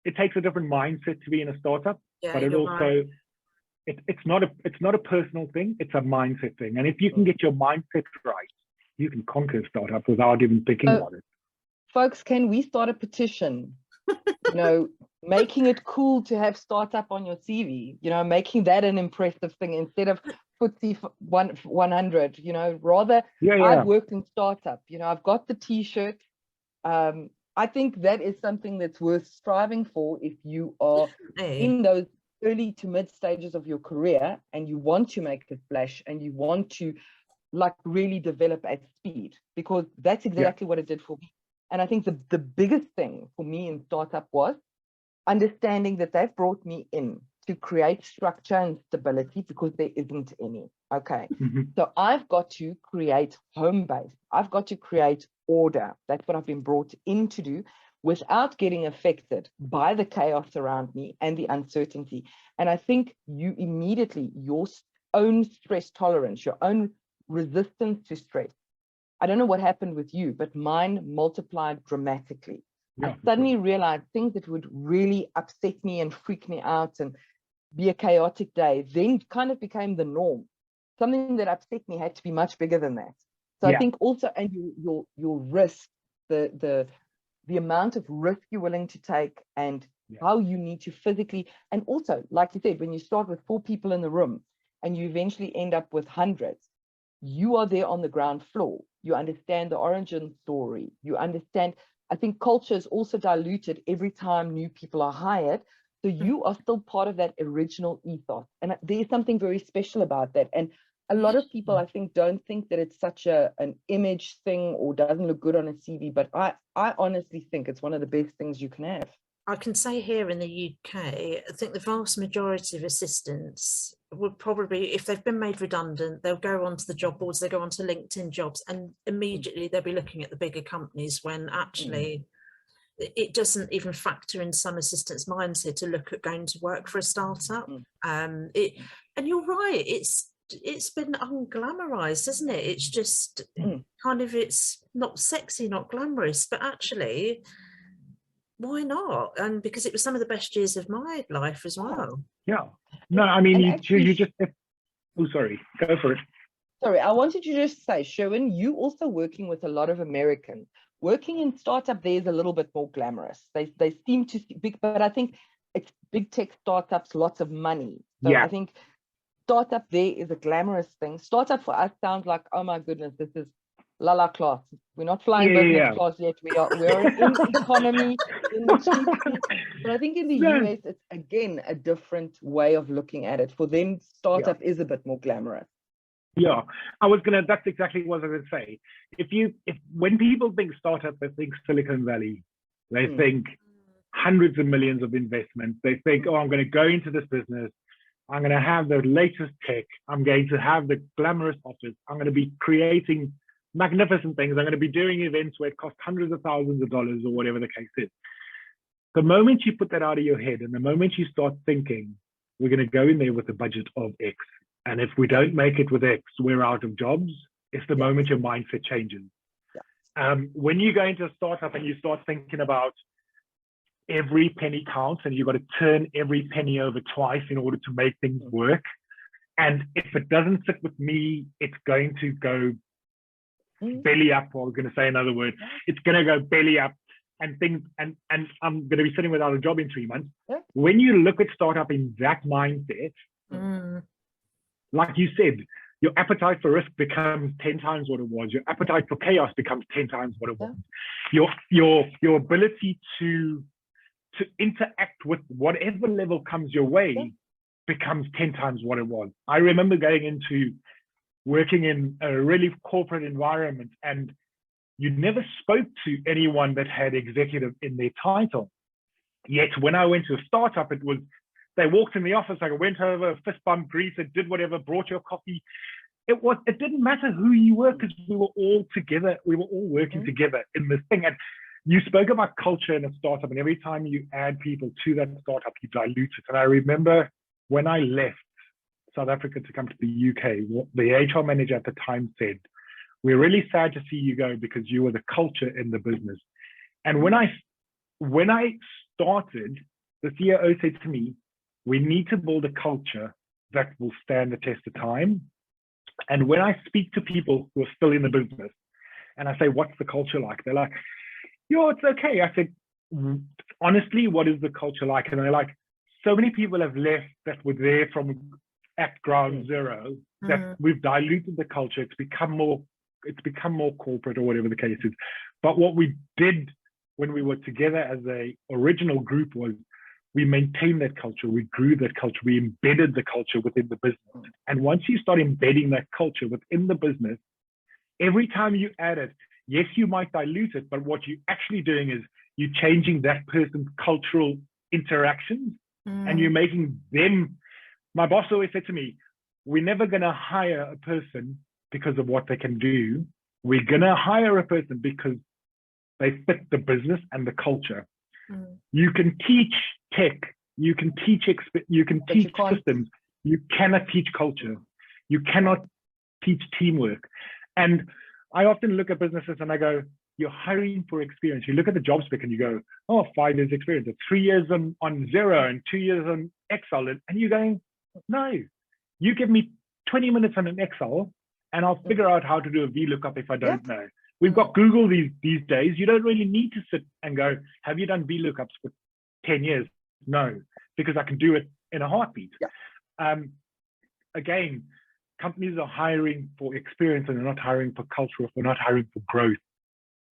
it takes a different mindset to be in a startup, but it also, it's not a personal thing, it's a mindset thing. And if you can get your mindset right, you can conquer a startup without even thinking about it. Folks, can we start a petition? Making it cool to have startup on your CV, making that an impressive thing instead of FTSE 100, rather. I've worked in startup, I've got the t-shirt. I think that is something that's worth striving for if you are in those early to mid stages of your career and you want to make a splash and you want to really develop at speed, because that's exactly what it did for me. And I think the biggest thing for me in startup was understanding that they've brought me in to create structure and stability because there isn't any. Okay. So I've got to create home base. I've got to create order. That's what I've been brought in to do without getting affected by the chaos around me and the uncertainty. And I think you immediately, your own stress tolerance, your own resistance to stress, I don't know what happened with you, but mine multiplied dramatically. I suddenly realized things that would really upset me and freak me out and be a chaotic day then kind of became the norm. Something that upset me had to be much bigger than that. So I think also, and your risk, the amount of risk you're willing to take and how you need to physically, and also, like you said, when you start with 4 people in the room and you eventually end up with hundreds, you are there on the ground floor. You understand the origin story. You understand, I think culture is also diluted every time new people are hired. So you are still part of that original ethos. And there's something very special about that. And a lot of people, I think, don't think that it's such an image thing or doesn't look good on a CV. But I honestly think it's one of the best things you can have. I can say here in the UK, I think the vast majority of assistants would probably, if they've been made redundant, they'll go onto the job boards, they go onto LinkedIn jobs, and immediately they'll be looking at the bigger companies, when actually it doesn't even factor in some assistants' mindset to look at going to work for a startup. And you're right, it's been unglamorized, isn't it? It's just kind of, it's not sexy, not glamorous, but actually, why not? And because it was some of the best years of my life as well. Yeah. No, I mean, you just, oh, sorry, go for it. Sorry, I wanted to just say, Shirwyn, you also working with a lot of Americans. Working in startup there is a little bit more glamorous. They seem to big, but I think it's big tech startups, lots of money. So I think startup there is a glamorous thing. Startup for us sounds like, oh my goodness, this is la la class. We're not flying business class yet. We're in economy, in the cheap seat. But I think in the US, it's again a different way of looking at it. For them, startup is a bit more glamorous. Yeah, that's exactly what I was going to say. When people think startup, they think Silicon Valley. They think hundreds of millions of investments. They think, oh, I'm going to go into this business. I'm going to have the latest tech. I'm going to have the glamorous office. I'm going to be creating magnificent things. I'm going to be doing events where it costs hundreds of thousands of dollars or whatever the case is. The moment you put that out of your head and the moment you start thinking, we're going to go in there with a budget of X, and if we don't make it with X, we're out of jobs, it's the moment your mindset changes. When you go into a startup and you start thinking about every penny counts and you've got to turn every penny over twice in order to make things work, and if it doesn't sit with me, it's going to go belly up, or I was going to say another word, it's going to go belly up, and I'm going to be sitting without a job in 3 months. When you look at startup in that mindset, like you said, your appetite for risk becomes 10 times what it was. Your appetite for chaos becomes 10 times what it was. Your ability to interact with whatever level comes your way becomes 10 times what it was. I remember going into working in a really corporate environment, and you never spoke to anyone that had executive in their title. Yet when I went to a startup, it was, they walked in the office, I went over, fist bump, greeted, did whatever, brought your coffee. It didn't matter who you were, because we were all together. We were all working together in this thing. And you spoke about culture in a startup, and every time you add people to that startup, you dilute it. And I remember when I left South Africa to come to the UK, the HR manager at the time said, we're really sad to see you go because you were the culture in the business. And when I started, the CEO said to me, we need to build a culture that will stand the test of time. And when I speak to people who are still in the business and I say, what's the culture like? They're like, yo, it's okay. I said, honestly, what is the culture like? And they're like, so many people have left that were there from at ground zero, that we've diluted the culture. It's become more corporate, or whatever the case is. But what we did when we were together as a original group was we maintained that culture, we grew that culture, we embedded the culture within the business. And once you start embedding that culture within the business, every time you add it, yes, you might dilute it, but what you're actually doing is you're changing that person's cultural interactions, and you're making them. My boss always said to me, we're never going to hire a person because of what they can do. We're going to hire a person because they fit the business and the culture. You can teach tech, you can teach systems. You cannot teach culture. You cannot teach teamwork. And I often look at businesses and I go, you're hiring for experience. You look at the job spec and you go, oh, 5 years experience, or 3 years on Xero and 2 years on Excel. And you're going, no, you give me 20 minutes on an Excel and I'll figure out how to do a VLOOKUP if I don't know. We've got Google these days. You don't really need to sit and go, have you done VLOOKUPs for 10 years? No, because I can do it in a heartbeat. Again, companies are hiring for experience and they're not hiring for culture, or they're not hiring for growth.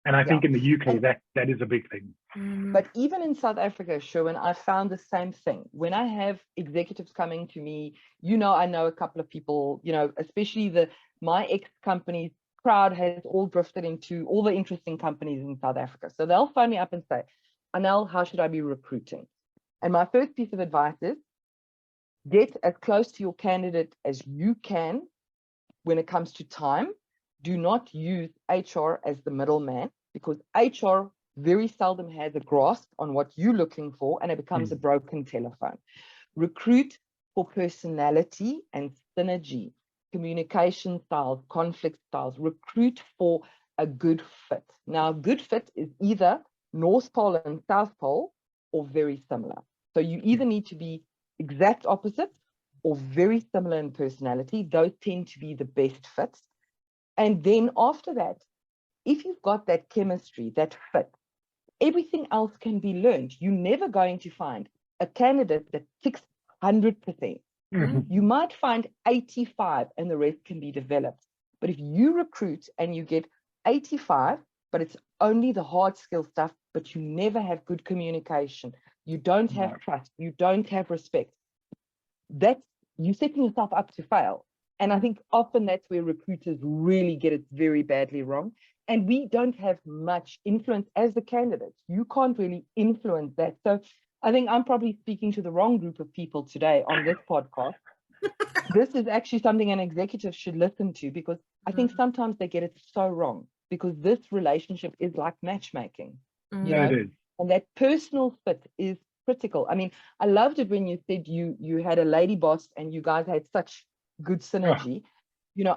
And I think in the UK, that is a big thing. But even in South Africa, Shirwyn, I found the same thing. When I have executives coming to me, I know a couple of people, especially my ex-company's crowd has all drifted into all the interesting companies in South Africa. So they'll phone me up and say, Anel, how should I be recruiting? And my first piece of advice is get as close to your candidate as you can when it comes to time. Do not use HR as the middleman, because HR very seldom has a grasp on what you're looking for, and it becomes a broken telephone. Recruit for personality and synergy, communication styles, conflict styles. Recruit for a good fit. Now, good fit is either North Pole and South Pole or very similar. So you either need to be exact opposites or very similar in personality. Those tend to be the best fits. And then after that, if you've got that chemistry, that fit, everything else can be learned. You're never going to find a candidate that ticks 100%. You might find 85 and the rest can be developed. But if you recruit and you get 85, but it's only the hard skill stuff, but you never have good communication, you don't have trust, you don't have respect, that's you setting yourself up to fail. And I think often that's where recruiters really get it very badly wrong. And we don't have much influence as the candidates. You can't really influence that. So I think I'm probably speaking to the wrong group of people today on this podcast. This is actually something an executive should listen to, because I think sometimes they get it so wrong, because this relationship is like matchmaking. Yeah, it is. And that personal fit is critical. I mean, I loved it when you said you had a lady boss and you guys had such good synergy.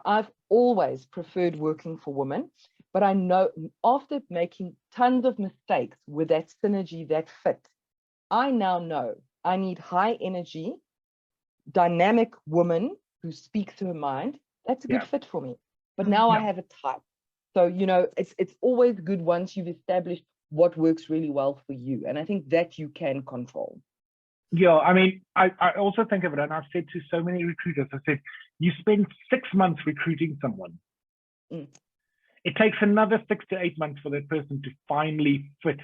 I've always preferred working for women, but I know after making tons of mistakes with that synergy, that fit, I now know I need high energy, dynamic woman who speaks her mind. That's a good fit for me. But now I have a type. So, it's always good once you've established what works really well for you. And I think that you can control. Yeah, I mean, I also think of it, and I've said to so many recruiters, I said, you spend 6 months recruiting someone. It takes another 6 to 8 months for that person to finally fit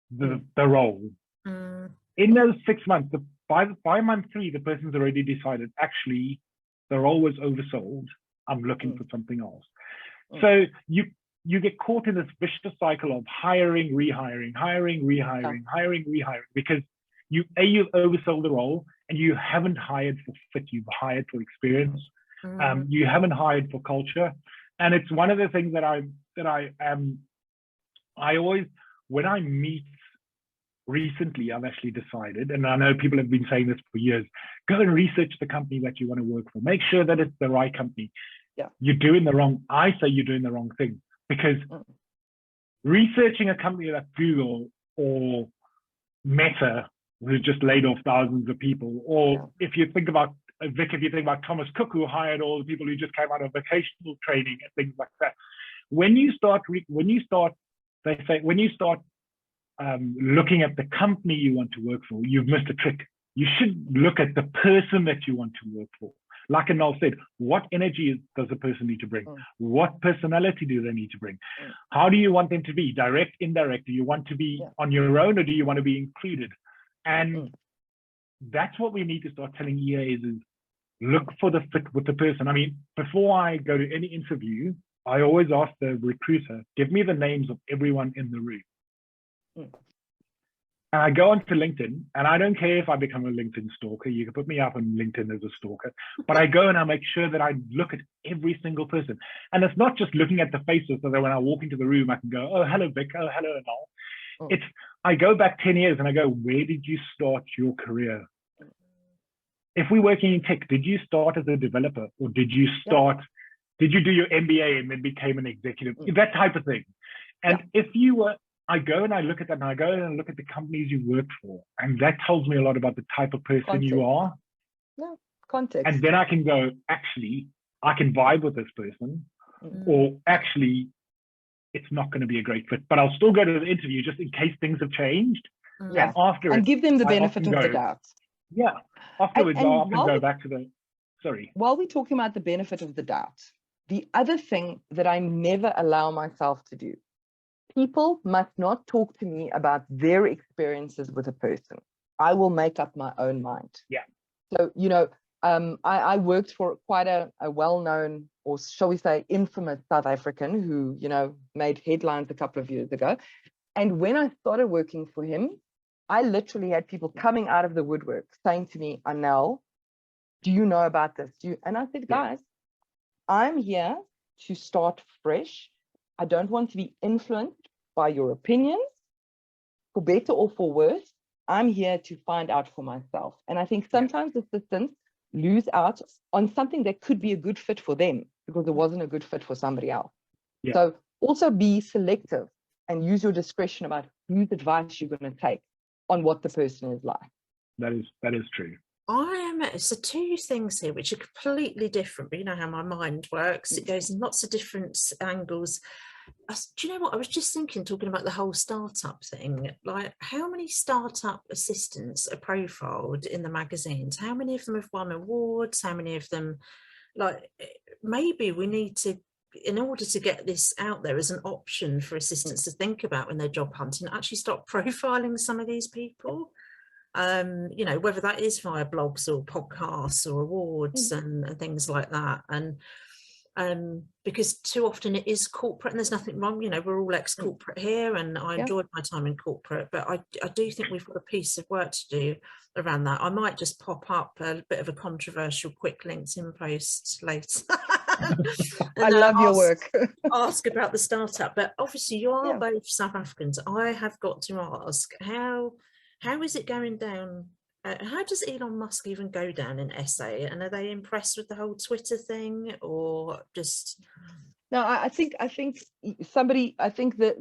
the role. In those 6 months, by month 3, the person's already decided, actually, the role was oversold. I'm looking for something else. So you get caught in this vicious cycle of hiring, rehiring, hiring, rehiring, hiring, rehiring, because you've oversold the role and you haven't hired for fit, you've hired for experience. You haven't hired for culture. And it's one of the things that I always, when I meet recently, I've actually decided, and I know people have been saying this for years, go and research the company that you want to work for. Make sure that it's the right company. You're doing the wrong, I say you're doing the wrong thing, because researching a company like Google or Meta, who just laid off thousands of people, or if you think about Vic, if you think about Thomas Cook, who hired all the people who just came out of vocational training and things like that. When you start looking at the company you want to work for, you've missed a trick. You should look at the person that you want to work for. Like Anel said, what energy does a person need to bring? What personality do they need to bring? How do you want them to be? Direct, indirect? Do you want to be on your own, or do you want to be included? And that's what we need to start telling EAs is look for the fit with the person. I mean, before I go to any interview, I always ask the recruiter, give me the names of everyone in the room. And I go onto LinkedIn, and I don't care if I become a LinkedIn stalker. You can put me up on LinkedIn as a stalker, but I go and I make sure that I look at every single person. And it's not just looking at the faces so that when I walk into the room, I can go, oh, hello, Vic. Oh, hello, Anel. It's, I go back 10 years and I go, where did you start your career? If we're working in tech, did you start as a developer, or did you did you do your MBA and then became an executive? That type of thing. And if you were, I go and I look at that, and I go and I look at the companies you worked for, and that tells me a lot about the type of person you are. Context. And then I can go, actually, I can vibe with this person, or actually, it's not going to be a great fit, but I'll still go to the interview just in case things have changed. And after and give them the benefit of the doubt. Yeah. Afterwards, I'll often go back to the, While we're talking about the benefit of the doubt, the other thing that I never allow myself to do people must not talk to me about their experiences with a person. I will make up my own mind. Yeah. So, I worked for quite a well-known, or shall we say infamous, South African who, made headlines a couple of years ago. And when I started working for him, I literally had people coming out of the woodwork saying to me, Anel, do you know about this? And I said, guys, I'm here to start fresh. I don't want to be influenced by your opinions, for better or for worse. I'm here to find out for myself. And I think sometimes assistants lose out on something that could be a good fit for them because it wasn't a good fit for somebody else. Yeah. So also be selective and use your discretion about whose advice you're going to take on what the person is like. That is true. So two things here which are completely different, but you know how my mind works. It goes in lots of different angles. Do you know what? I was just thinking, talking about the whole startup thing, like how many startup assistants are profiled in the magazines? How many of them have won awards? How many of them, like, maybe we need to, in order to get this out there as an option for assistants to think about when they're job hunting, actually start profiling some of these people. Whether that is via blogs or podcasts or awards and things like that. And because too often it is corporate, and there's nothing wrong, we're all ex-corporate here, and I enjoyed my time in corporate, but I do think we've got a piece of work to do around that. I might just pop up a bit of a controversial quick LinkedIn post later. I love your work. Ask about the startup, but obviously you are both South Africans. I have got to ask, how is it going down? How does Elon Musk even go down in SA? And are they impressed with the whole Twitter thing, or just? No, I think the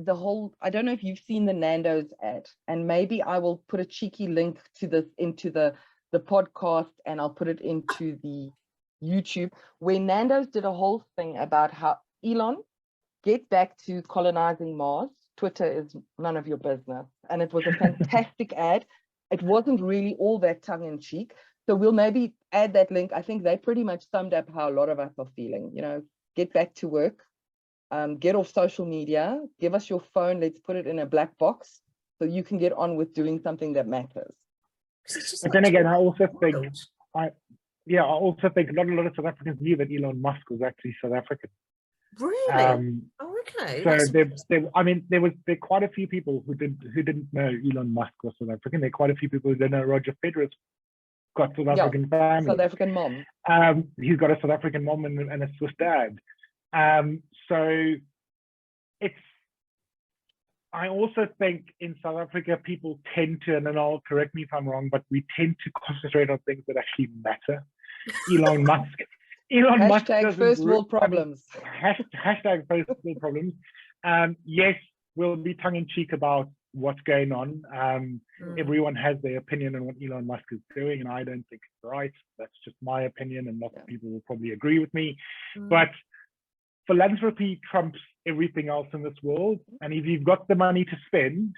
whole, I don't know if you've seen the Nando's ad, and maybe I will put a cheeky link to this into the podcast, and I'll put it into the YouTube, where Nando's did a whole thing about how Elon, get back to colonizing Mars. Twitter is none of your business. And it was a fantastic ad. It wasn't really all that tongue-in-cheek. So we'll maybe add that link. I think they pretty much summed up how a lot of us are feeling. Get back to work, get off social media, give us your phone, let's put it in a black box so you can get on with doing something that matters. But then again, I also think not a lot of South Africans knew that Elon Musk was actually South African. Really? Okay. So there were quite a few people who didn't know Elon Musk was South African. There are quite a few people who didn't know Roger Federer's got South African family. South African mom. He's got a South African mom and a Swiss dad. So I also think in South Africa people tend to, and I'll correct me if I'm wrong, but we tend to concentrate on things that actually matter. Elon Musk hashtag first world problems. Hashtag first world problems. Yes, we'll be tongue-in-cheek about what's going on. Everyone has their opinion on what Elon Musk is doing, and I don't think it's right. That's just my opinion, and lots of people will probably agree with me. But philanthropy trumps everything else in this world, and if you've got the money to spend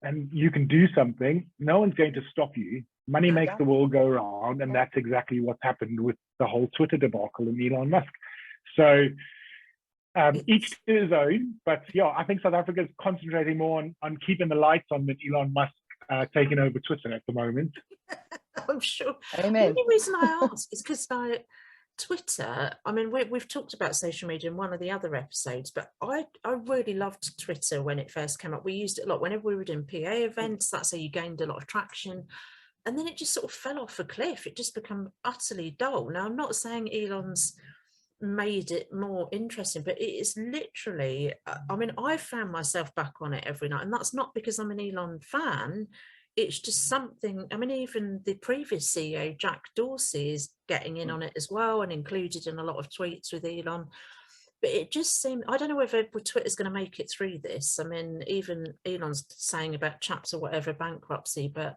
and you can do something, no one's going to stop you. Money makes the world go round, and that's exactly what's happened with the whole Twitter debacle and Elon Musk. So each to his own, but I think South Africa is concentrating more on keeping the lights on than Elon Musk taking over Twitter at the moment. I'm sure. Amen. The only reason I ask is because Twitter, we've talked about social media in one of the other episodes, but I really loved Twitter when it first came up. We used it a lot whenever we were doing PA events. That's how you gained a lot of traction. And then it just sort of fell off a cliff. It just became utterly dull. Now, I'm not saying Elon's made it more interesting, but it is literally, I found myself back on it every night. And that's not because I'm an Elon fan. It's just something, even the previous CEO, Jack Dorsey, is getting in on it as well and included in a lot of tweets with Elon. But it just seemed, I don't know whether Twitter's going to make it through this. Even Elon's saying about chapter whatever bankruptcy, but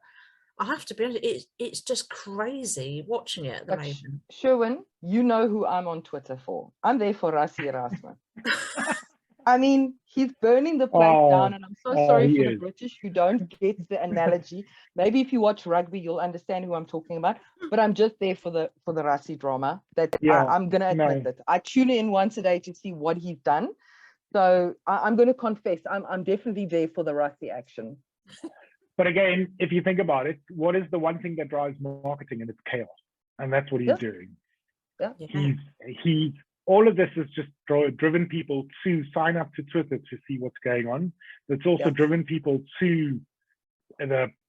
I have to be honest, it's just crazy watching it at the moment. Shirwyn, you know who I'm on Twitter for. I'm there for Rassie Erasmus. He's burning the place down, and I'm so sorry for the British who don't get the analogy. Maybe if you watch rugby, you'll understand who I'm talking about. But I'm just there for the Rassie drama. I'm going to admit that. I tune in once a day to see what he's done. So I'm going to confess, I'm definitely there for the Rossi action. But again, if you think about it, what is the one thing that drives marketing? And it's chaos. And that's what he's doing. Yeah. He's all of this is just driven people to sign up to Twitter to see what's going on. It's also driven people to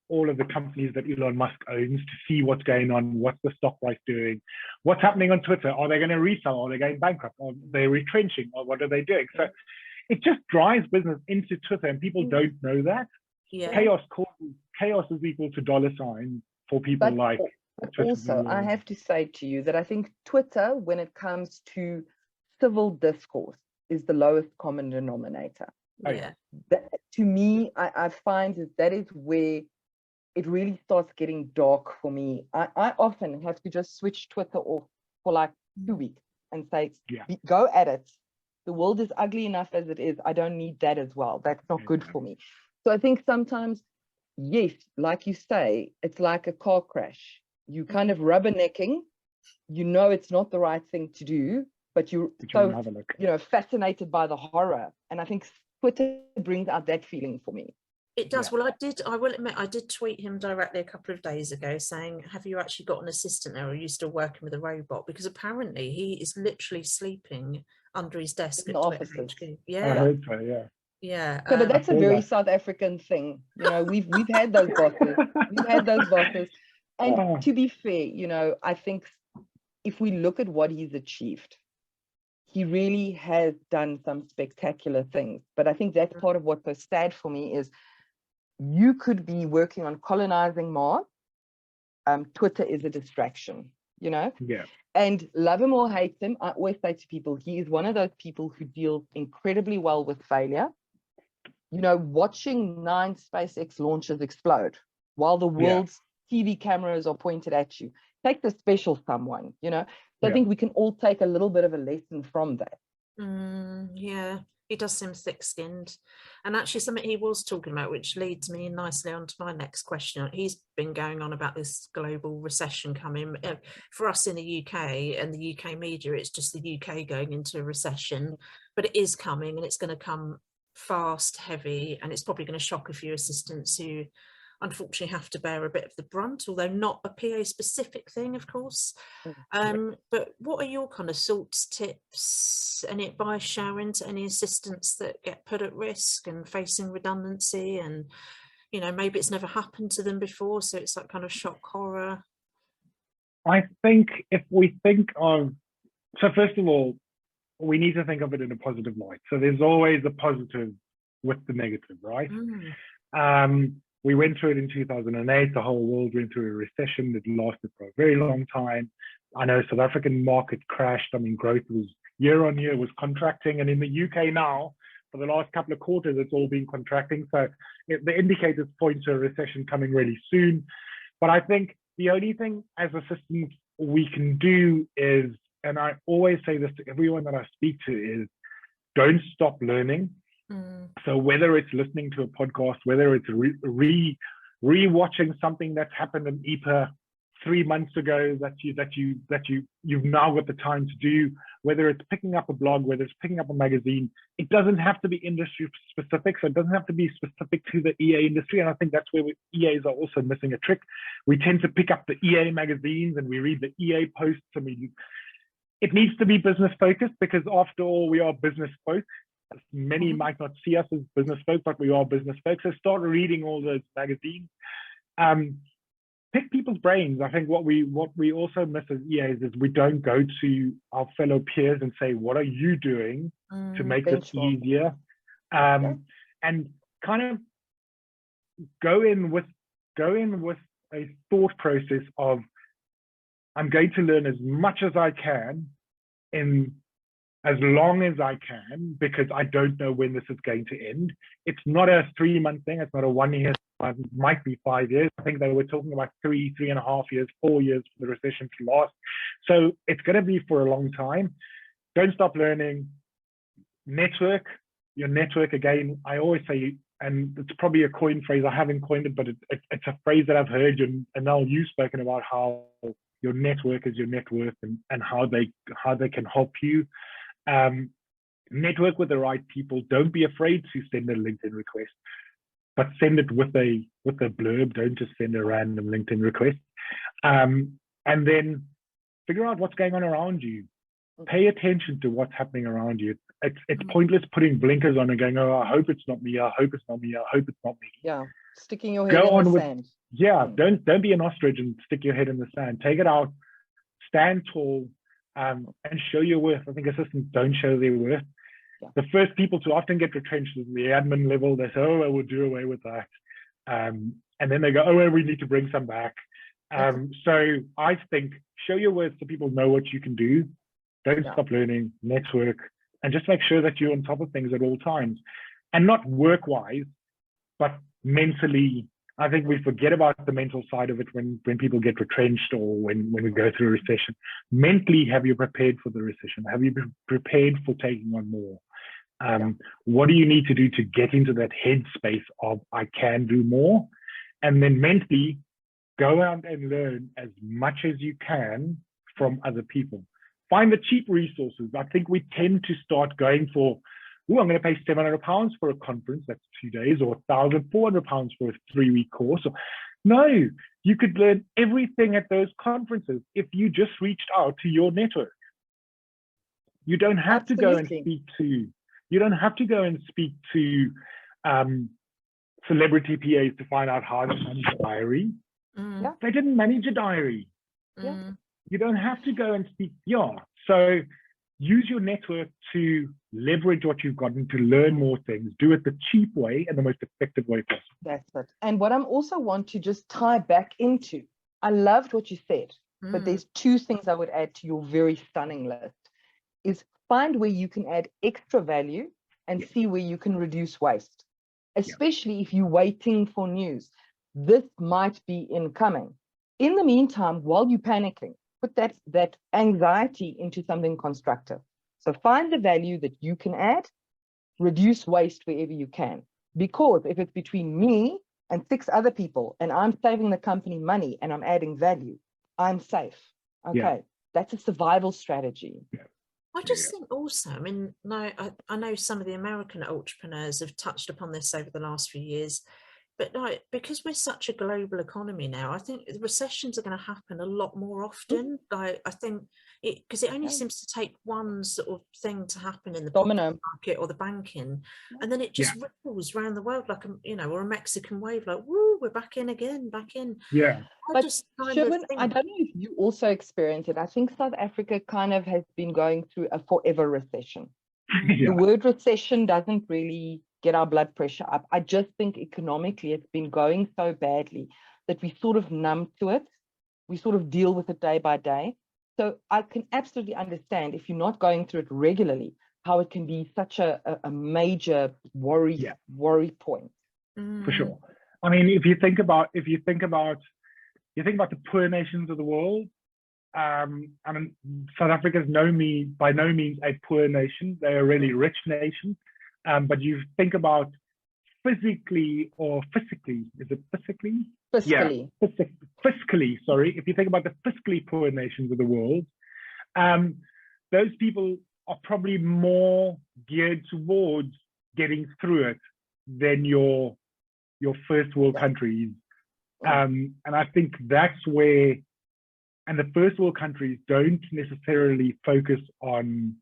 all of the companies that Elon Musk owns to see what's going on, what's the stock price doing, what's happening on Twitter. Are they going to resell? Are they going bankrupt? Are they retrenching? Or what are they doing? So it just drives business into Twitter, and people don't know that. Yeah. Chaos is equal to dollar sign for people like. But also, I have to say to you that I think Twitter, when it comes to civil discourse, is the lowest common denominator. Yeah. To me, I find that is where it really starts getting dark for me. I often have to just switch Twitter off for like 2 weeks and say, go at it. The world is ugly enough as it is. I don't need that as well. That's not good for me. So I think sometimes, yes, like you say, it's like a car crash. You kind of rubbernecking, you know it's not the right thing to do, but you're so, fascinated by the horror. And I think Twitter brings out that feeling for me. It does. Well, I will admit, I did tweet him directly a couple of days ago saying, have you actually got an assistant now, or are you still working with a robot? Because apparently he is literally sleeping under his desk at Twitter HQ. I heard so, yeah. So, but that's a very South African thing. We've had those bosses. We've had those bosses. And to be fair, I think if we look at what he's achieved, he really has done some spectacular things. But I think that's part of what's so sad for me is you could be working on colonizing Mars. Twitter is a distraction, Yeah. And love him or hate him, I always say to people, he is one of those people who deals incredibly well with failure. Watching 9 SpaceX launches explode while the world's TV cameras are pointed at you takes a special someone, So I think we can all take a little bit of a lesson from that. Yeah, he does seem thick-skinned. And actually something he was talking about, which leads me nicely on to my next question. He's been going on about this global recession coming. For us in the UK and the UK media, it's just the UK going into a recession, but it is coming, and it's going to come fast, heavy, and it's probably going to shock a few assistants who unfortunately have to bear a bit of the brunt, although not a PA specific thing, of course. But what are your kind of thoughts, tips, any advice, Shirwyn, to any assistants that get put at risk and facing redundancy, and maybe it's never happened to them before, so it's like kind of shock horror? I think if we think of, so first of all, we need to think of it in a positive light. So there's always a positive with the negative, right? We went through it in 2008. The whole world went through a recession that lasted for a very long time. I know South African market crashed. I mean, growth was year on year was contracting. And in the UK now, for the last couple of quarters, it's all been contracting. So the indicators point to a recession coming really soon. But I think the only thing as assistants we can do is, and I always say this to everyone that I speak to, is don't stop learning. So whether it's listening to a podcast, whether it's re-watching something that's happened in EPA 3 months ago that you've now got the time to do, whether it's picking up a blog, whether it's picking up a magazine, it doesn't have to be industry specific. So it doesn't have to be specific to the EA industry. And I think that's where EAs are also missing a trick. We tend to pick up the EA magazines and we read the EA posts. It needs to be business focused, because after all, we are business folk. Many might not see us as business folk, but we are business folks. So start reading all those magazines. Pick people's brains. I think what we also miss as EAs is we don't go to our fellow peers and say, what are you doing to make this easier? And kind of go in with a thought process of, I'm going to learn as much as I can in as long as I can, because I don't know when this is going to end. It's not a 3-month thing. It's not a 1 year. It might be 5 years. I think they were talking about 3.5 years, 4 years for the recession to last. So it's going to be for a long time. Don't stop learning. Network. Your network, again, I always say, and it's probably a coined phrase. I haven't coined it, but it's a phrase that I've heard. And now you've spoken about how your network is your net worth, and how they can help you. network with the right people. Don't be afraid to send a LinkedIn request, but send it with a blurb. Don't just send a random LinkedIn request. And then figure out what's going on around you. Pay attention to what's happening around you. It's pointless putting blinkers on and going, oh, I hope it's not me. I hope it's not me. I hope it's not me. Yeah, sticking your head in the sand. Yeah, don't be an ostrich and stick your head in the sand. Take it out, stand tall, and show your worth. I think assistants don't show their worth. Yeah. The first people to often get retrenched is the admin level. They say, oh, I will do away with that. And then they go, oh, well, we need to bring some back. So I think show your worth so people know what you can do. Don't stop learning, network, and just make sure that you're on top of things at all times. And not work-wise, but mentally. I think we forget about the mental side of it when people get retrenched or when we go through a recession. Mentally, have you prepared for the recession? Have you been prepared for taking on more? What do you need to do to get into that headspace of I can do more? And then mentally, go out and learn as much as you can from other people. Find the cheap resources. I think we tend to start going for, oh, I'm going to pay £700 for a conference, that's 2 days, or £1,400 for a 3-week course. No, you could learn everything at those conferences if you just reached out to your network. You don't have to go and speak to, celebrity PAs to find out how to manage a diary. They didn't manage a diary. You don't have to go and speak. So use your network to leverage what you've got and to learn more things. Do it the cheap way and the most effective way possible. That's it. And what I'm also want to just tie back into, I loved what you said, but there's 2 things I would add to your very stunning list, is find where you can add extra value and see where you can reduce waste, especially if you're waiting for news. This might be incoming. In the meantime, while you're panicking, put that anxiety into something constructive. So find the value that you can add, reduce waste wherever you can. Because if it's between me and 6 other people and I'm saving the company money and I'm adding value, I'm safe. Okay, that's a survival strategy. I just think also, I mean, I know some of the American entrepreneurs have touched upon this over the last few years, but like, because we're such a global economy now, I think the recessions are going to happen a lot more often. Like, I think because it only seems to take one sort of thing to happen in the domino market or the banking, and then it just ripples around the world like or a Mexican wave, like, woo, we're back in again, back in. But Shirwyn, I don't know if you also experience it. I think South Africa kind of has been going through a forever recession. The word recession doesn't really get our blood pressure up. I just think economically it's been going so badly that we sort of numb to it. We sort of deal with it day by day. So I can absolutely understand if you're not going through it regularly, how it can be such a major worry point. For sure. I mean, if you think about the poor nations of the world, I mean, South Africa is by no means a poor nation. They're a really rich nation. But you think about physically, is it physically? Fiscally. Yeah, fiscally, sorry. If you think about the fiscally poor nations of the world, those people are probably more geared towards getting through it than your first world countries. And I think that's where, and the first world countries don't necessarily focus on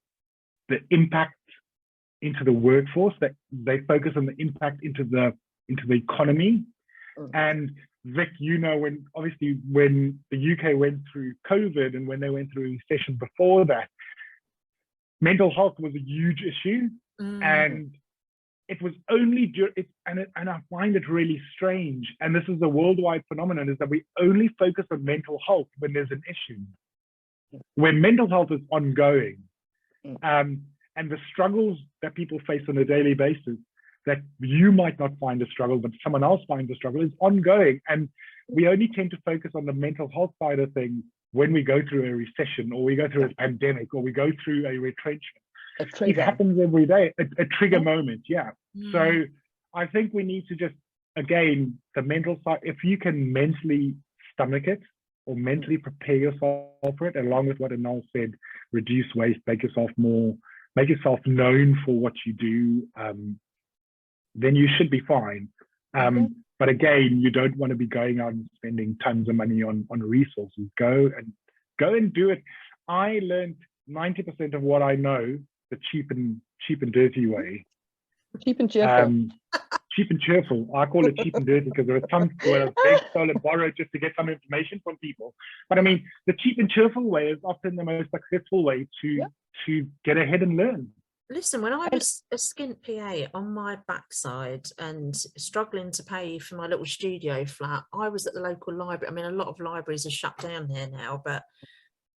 the impact into the workforce, that they focus on the impact into the economy. And Vic, when the UK went through COVID and when they went through a recession before that, mental health was a huge issue. And it was only and I find it really strange, and this is a worldwide phenomenon, is that we only focus on mental health when there's an issue. When mental health is ongoing, and the struggles that people face on a daily basis, that you might not find a struggle, but someone else finds a struggle, is ongoing. And we only tend to focus on the mental health side of things when we go through a recession, or we go through a pandemic, or we go through a retrenchment. It happens every day, a trigger moment, So I think we need to just, again, the mental side, if you can mentally stomach it, or mentally prepare yourself for it, along with what Anil said, reduce waste, make yourself more make yourself known for what you do, then you should be fine. But again, you don't want to be going out and spending tons of money on resources. Go and do it. I learned 90% of what I know the cheap and dirty way. Cheap and cheerful. Cheap and cheerful. I call it cheap and dirty because there are some where I beg, stole, and borrowed just to get some information from people. But I mean, the cheap and cheerful way is often the most successful way to get ahead and learn. Listen, when I was a skint PA on my backside and struggling to pay for my little studio flat, I was at the local library. I mean, a lot of libraries are shut down here now, but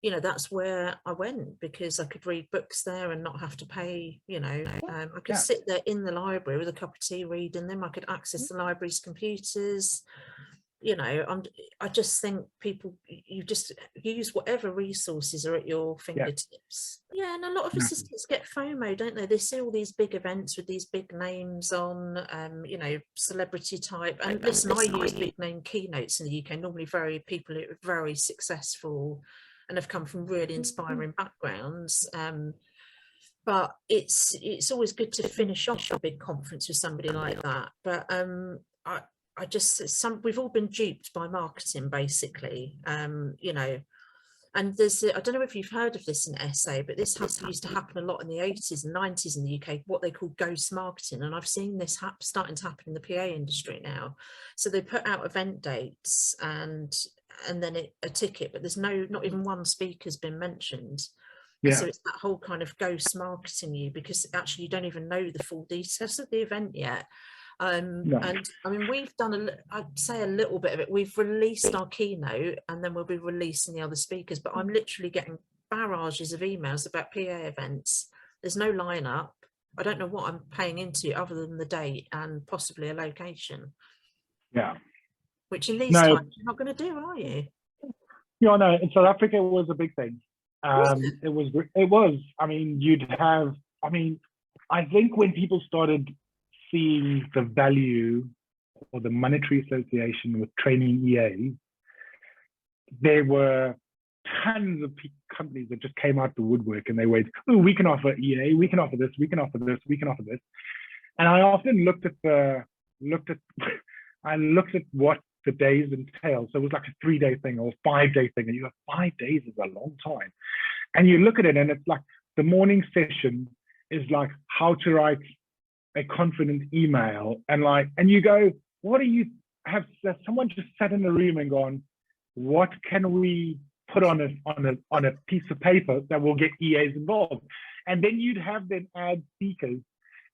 you know, that's where I went because I could read books there and not have to pay, you know. I could sit there in the library with a cup of tea reading them. I could access the library's computers. You know, I just think people, you just use whatever resources are at your fingertips. Yeah, and a lot of assistants get FOMO, don't they? They see all these big events with these big names on, you know, celebrity type. And listen, I use big name keynotes in the UK, normally people who are very successful and have come from really inspiring backgrounds. But it's always good to finish off a big conference with somebody like that. But I just, we've all been duped by marketing, basically, you know, and there's, I don't know if you've heard of this in SA, but this used to happen a lot in the 80s and 90s in the UK, what they call ghost marketing. And I've seen this starting to happen in the PA industry now. So they put out event dates and then a ticket, but there's not even one speaker's been mentioned. Yeah. So it's that whole kind of ghost marketing you, because actually you don't even know the full details of the event yet. And I mean, we've done I'd say a little bit of it. We've released our keynote and then we'll be releasing the other speakers, but I'm literally getting barrages of emails about PA events. There's no lineup. I don't know what I'm paying into other than the date and possibly a location. Yeah. Which in these times you're not going to do, are you? Yeah, no, in South Africa it was a big thing. It was, I mean, I think when people started seeing the value or the monetary association with training EAs, there were tons of companies that just came out the woodwork and they went, oh, we can offer EA, we can offer this, we can offer this, we can offer this. And I often looked at what the days entail. So it was like a 3-day thing or a 5-day thing. And you go, 5 days is a long time. And you look at it and it's like the morning session is like how to write a confident email, and you go, what do you have someone just sat in the room and gone, what can we put on a piece of paper that will get EAs involved? And then you'd have them add speakers,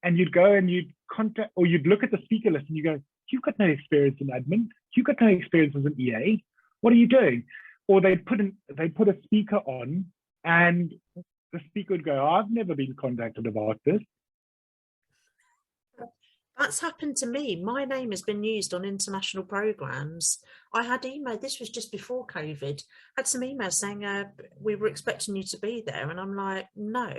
and you'd go and you'd contact, or you'd look at the speaker list and you go, you've got no experience in admin, you've got no experience as an EA, what are you doing? Or they put a speaker on and the speaker would go, I've never been contacted about this. That's happened to me. My name has been used on international programs. I had email, this was just before COVID, had some emails saying we were expecting you to be there. And I'm like, no.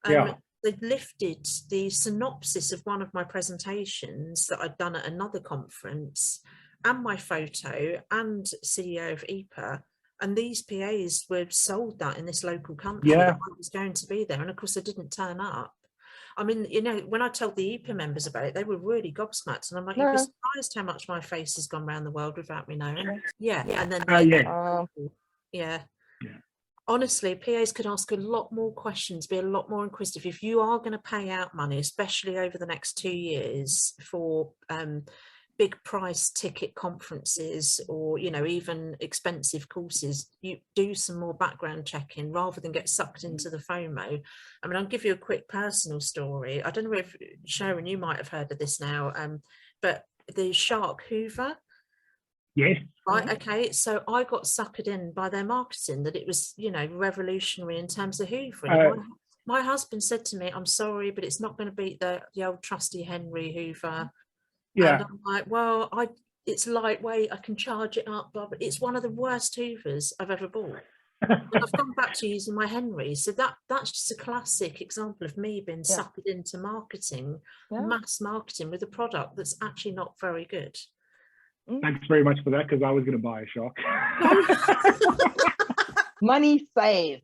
They lifted the synopsis of one of my presentations that I'd done at another conference and my photo and CEO of EPA. And these PAs were sold that in this local country that I was going to be there. And of course, I didn't turn up. I mean, you know, when I told the EPA members about it, they were really gobsmacked. And I'm like, you'd be surprised how much my face has gone around the world without me knowing. And then honestly, PAs could ask a lot more questions, be a lot more inquisitive. If you are going to pay out money, especially over the next 2 years for big price ticket conferences or, you know, even expensive courses, you do some more background checking rather than get sucked into the FOMO. I mean, I'll give you a quick personal story. I don't know if, Shirwyn, you might have heard of this now, but the shark Hoover. Yes. Right, okay, so I got suckered in by their marketing that it was, you know, revolutionary in terms of hoovering. My husband said to me, I'm sorry, but it's not going to beat the old trusty Henry Hoover. And I'm like, well, it's lightweight, I can charge it up, but it's one of the worst Hoovers I've ever bought. And I've gone back to using my Henry. So that's just a classic example of me being suckered into marketing, mass marketing with a product that's actually not very good. Thanks very much for that, because I was going to buy a shark. Money saved.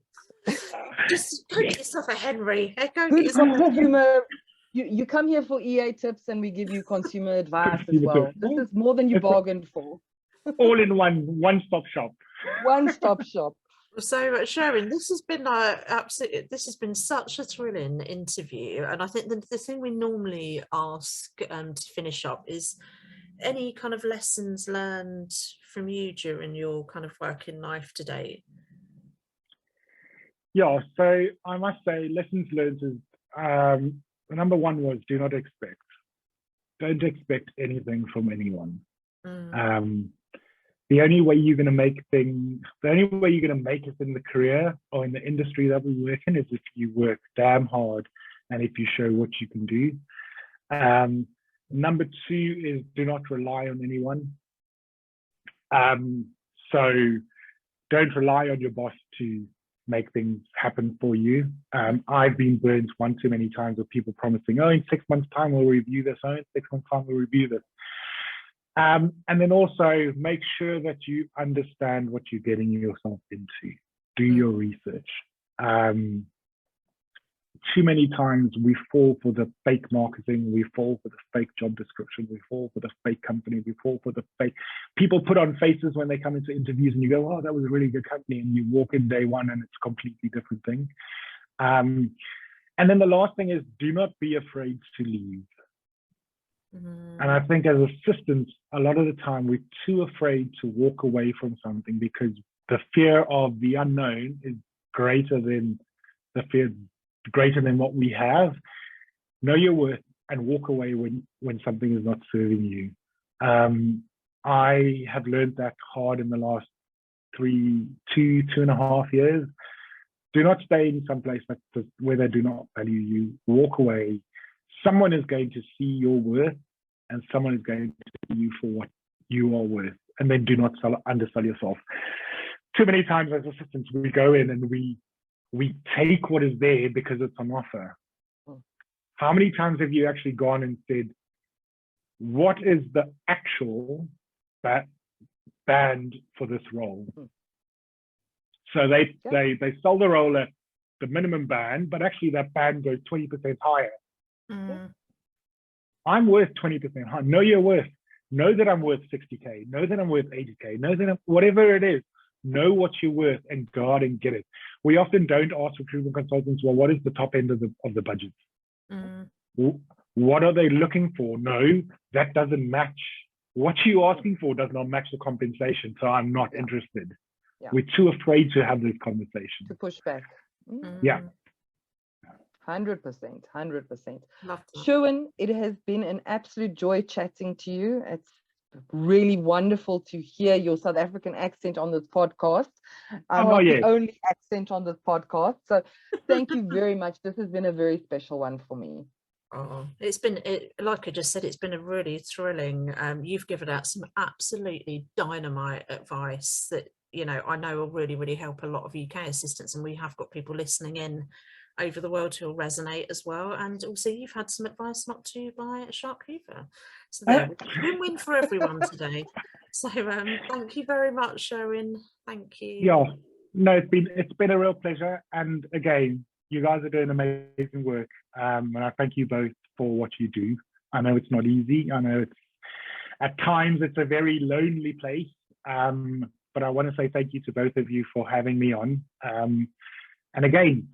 Just go get yourself a Henry. Go get Good yourself consumer. You come here for EA tips and we give you consumer advice as well. This is more than you bargained for. All in one-stop shop. One-stop shop. So, Shirwyn, this has been this has been such a thrilling interview, and I think the thing we normally ask to finish up is any kind of lessons learned from you during your kind of working life to date. Yeah, so I must say, lessons learned is number one was don't expect anything from anyone. The only way you're going to make it in the career or in the industry that we work in is if you work damn hard and if you show what you can do. Number two is do not rely on anyone. So don't rely on your boss to make things happen for you. I've been burned one too many times with people promising, oh, in 6 months' time we'll review this, oh, in 6 months' time we'll review this. And then also make sure that you understand what you're getting yourself into. Do your research. Too many times we fall for the fake marketing, we fall for the fake job description, we fall for the fake company, we fall for the fake people put on faces when they come into interviews and you go, oh, that was a really good company, and you walk in day one and it's a completely different thing. And then the last thing is do not be afraid to leave. And I think as assistants, a lot of the time we're too afraid to walk away from something because the fear of the unknown is greater than what we have. Know your worth and walk away when something is not serving you. I have learned that hard in the last 2.5 years. Do not stay in some place where they do not value you. Walk away. Someone is going to see your worth and someone is going to see you for what you are worth. And then do not undersell yourself. Too many times as assistants, we go in and we take what is there because it's on offer. How many times have you actually gone and said, what is the actual band for this role? So they sell the role at the minimum band, but actually that band goes 20% higher. I'm worth 20% higher. Know your worth. Know that I'm worth 60K. Know that I'm worth 80K. Know that whatever it is, know what you're worth and go out and get it. We often don't ask recruitment consultants, well, what is the top end of the budget? What are they looking for? No, that doesn't match. What you're asking for does not match the compensation, so I'm not interested. We're too afraid to have this conversation. To push back. Yeah. 100%. Shirwyn, it has been an absolute joy chatting to you. It's really wonderful to hear your South African accent on this podcast. Not the only accent on this podcast. So thank you very much. This has been a very special one for me. Oh, it's been, like I just said, it's been a really thrilling. You've given out some absolutely dynamite advice that, you know, I know will really, really help a lot of UK assistants, and we have got people listening in over the world who will resonate as well. And also you've had some advice not to buy a shark hoover. So there, win-win for everyone today. So thank you very much, Shirwyn. Thank you. Yeah, no, it's been a real pleasure. And again, you guys are doing amazing work. And I thank you both for what you do. I know it's not easy. I know at times it's a very lonely place. But I want to say thank you to both of you for having me on. And again,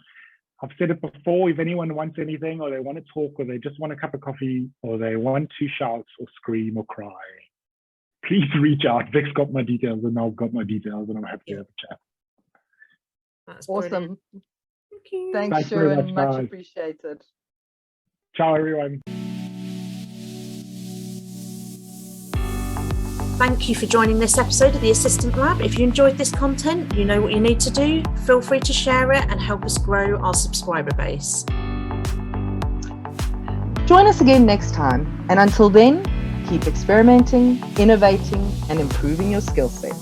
I've said it before, if anyone wants anything or they want to talk or they just want a cup of coffee or they want to shout or scream or cry, please reach out. Vic's got my details and I've got my details and I'm happy to have a chat. That's awesome. Brilliant. Thank you. Thanks, Shirwyn. Much appreciated. Ciao, everyone. Thank you for joining this episode of the Assistant Lab. If you enjoyed this content, you know what you need to do. Feel free to share it and help us grow our subscriber base. Join us again next time. And until then, keep experimenting, innovating, and improving your skill set.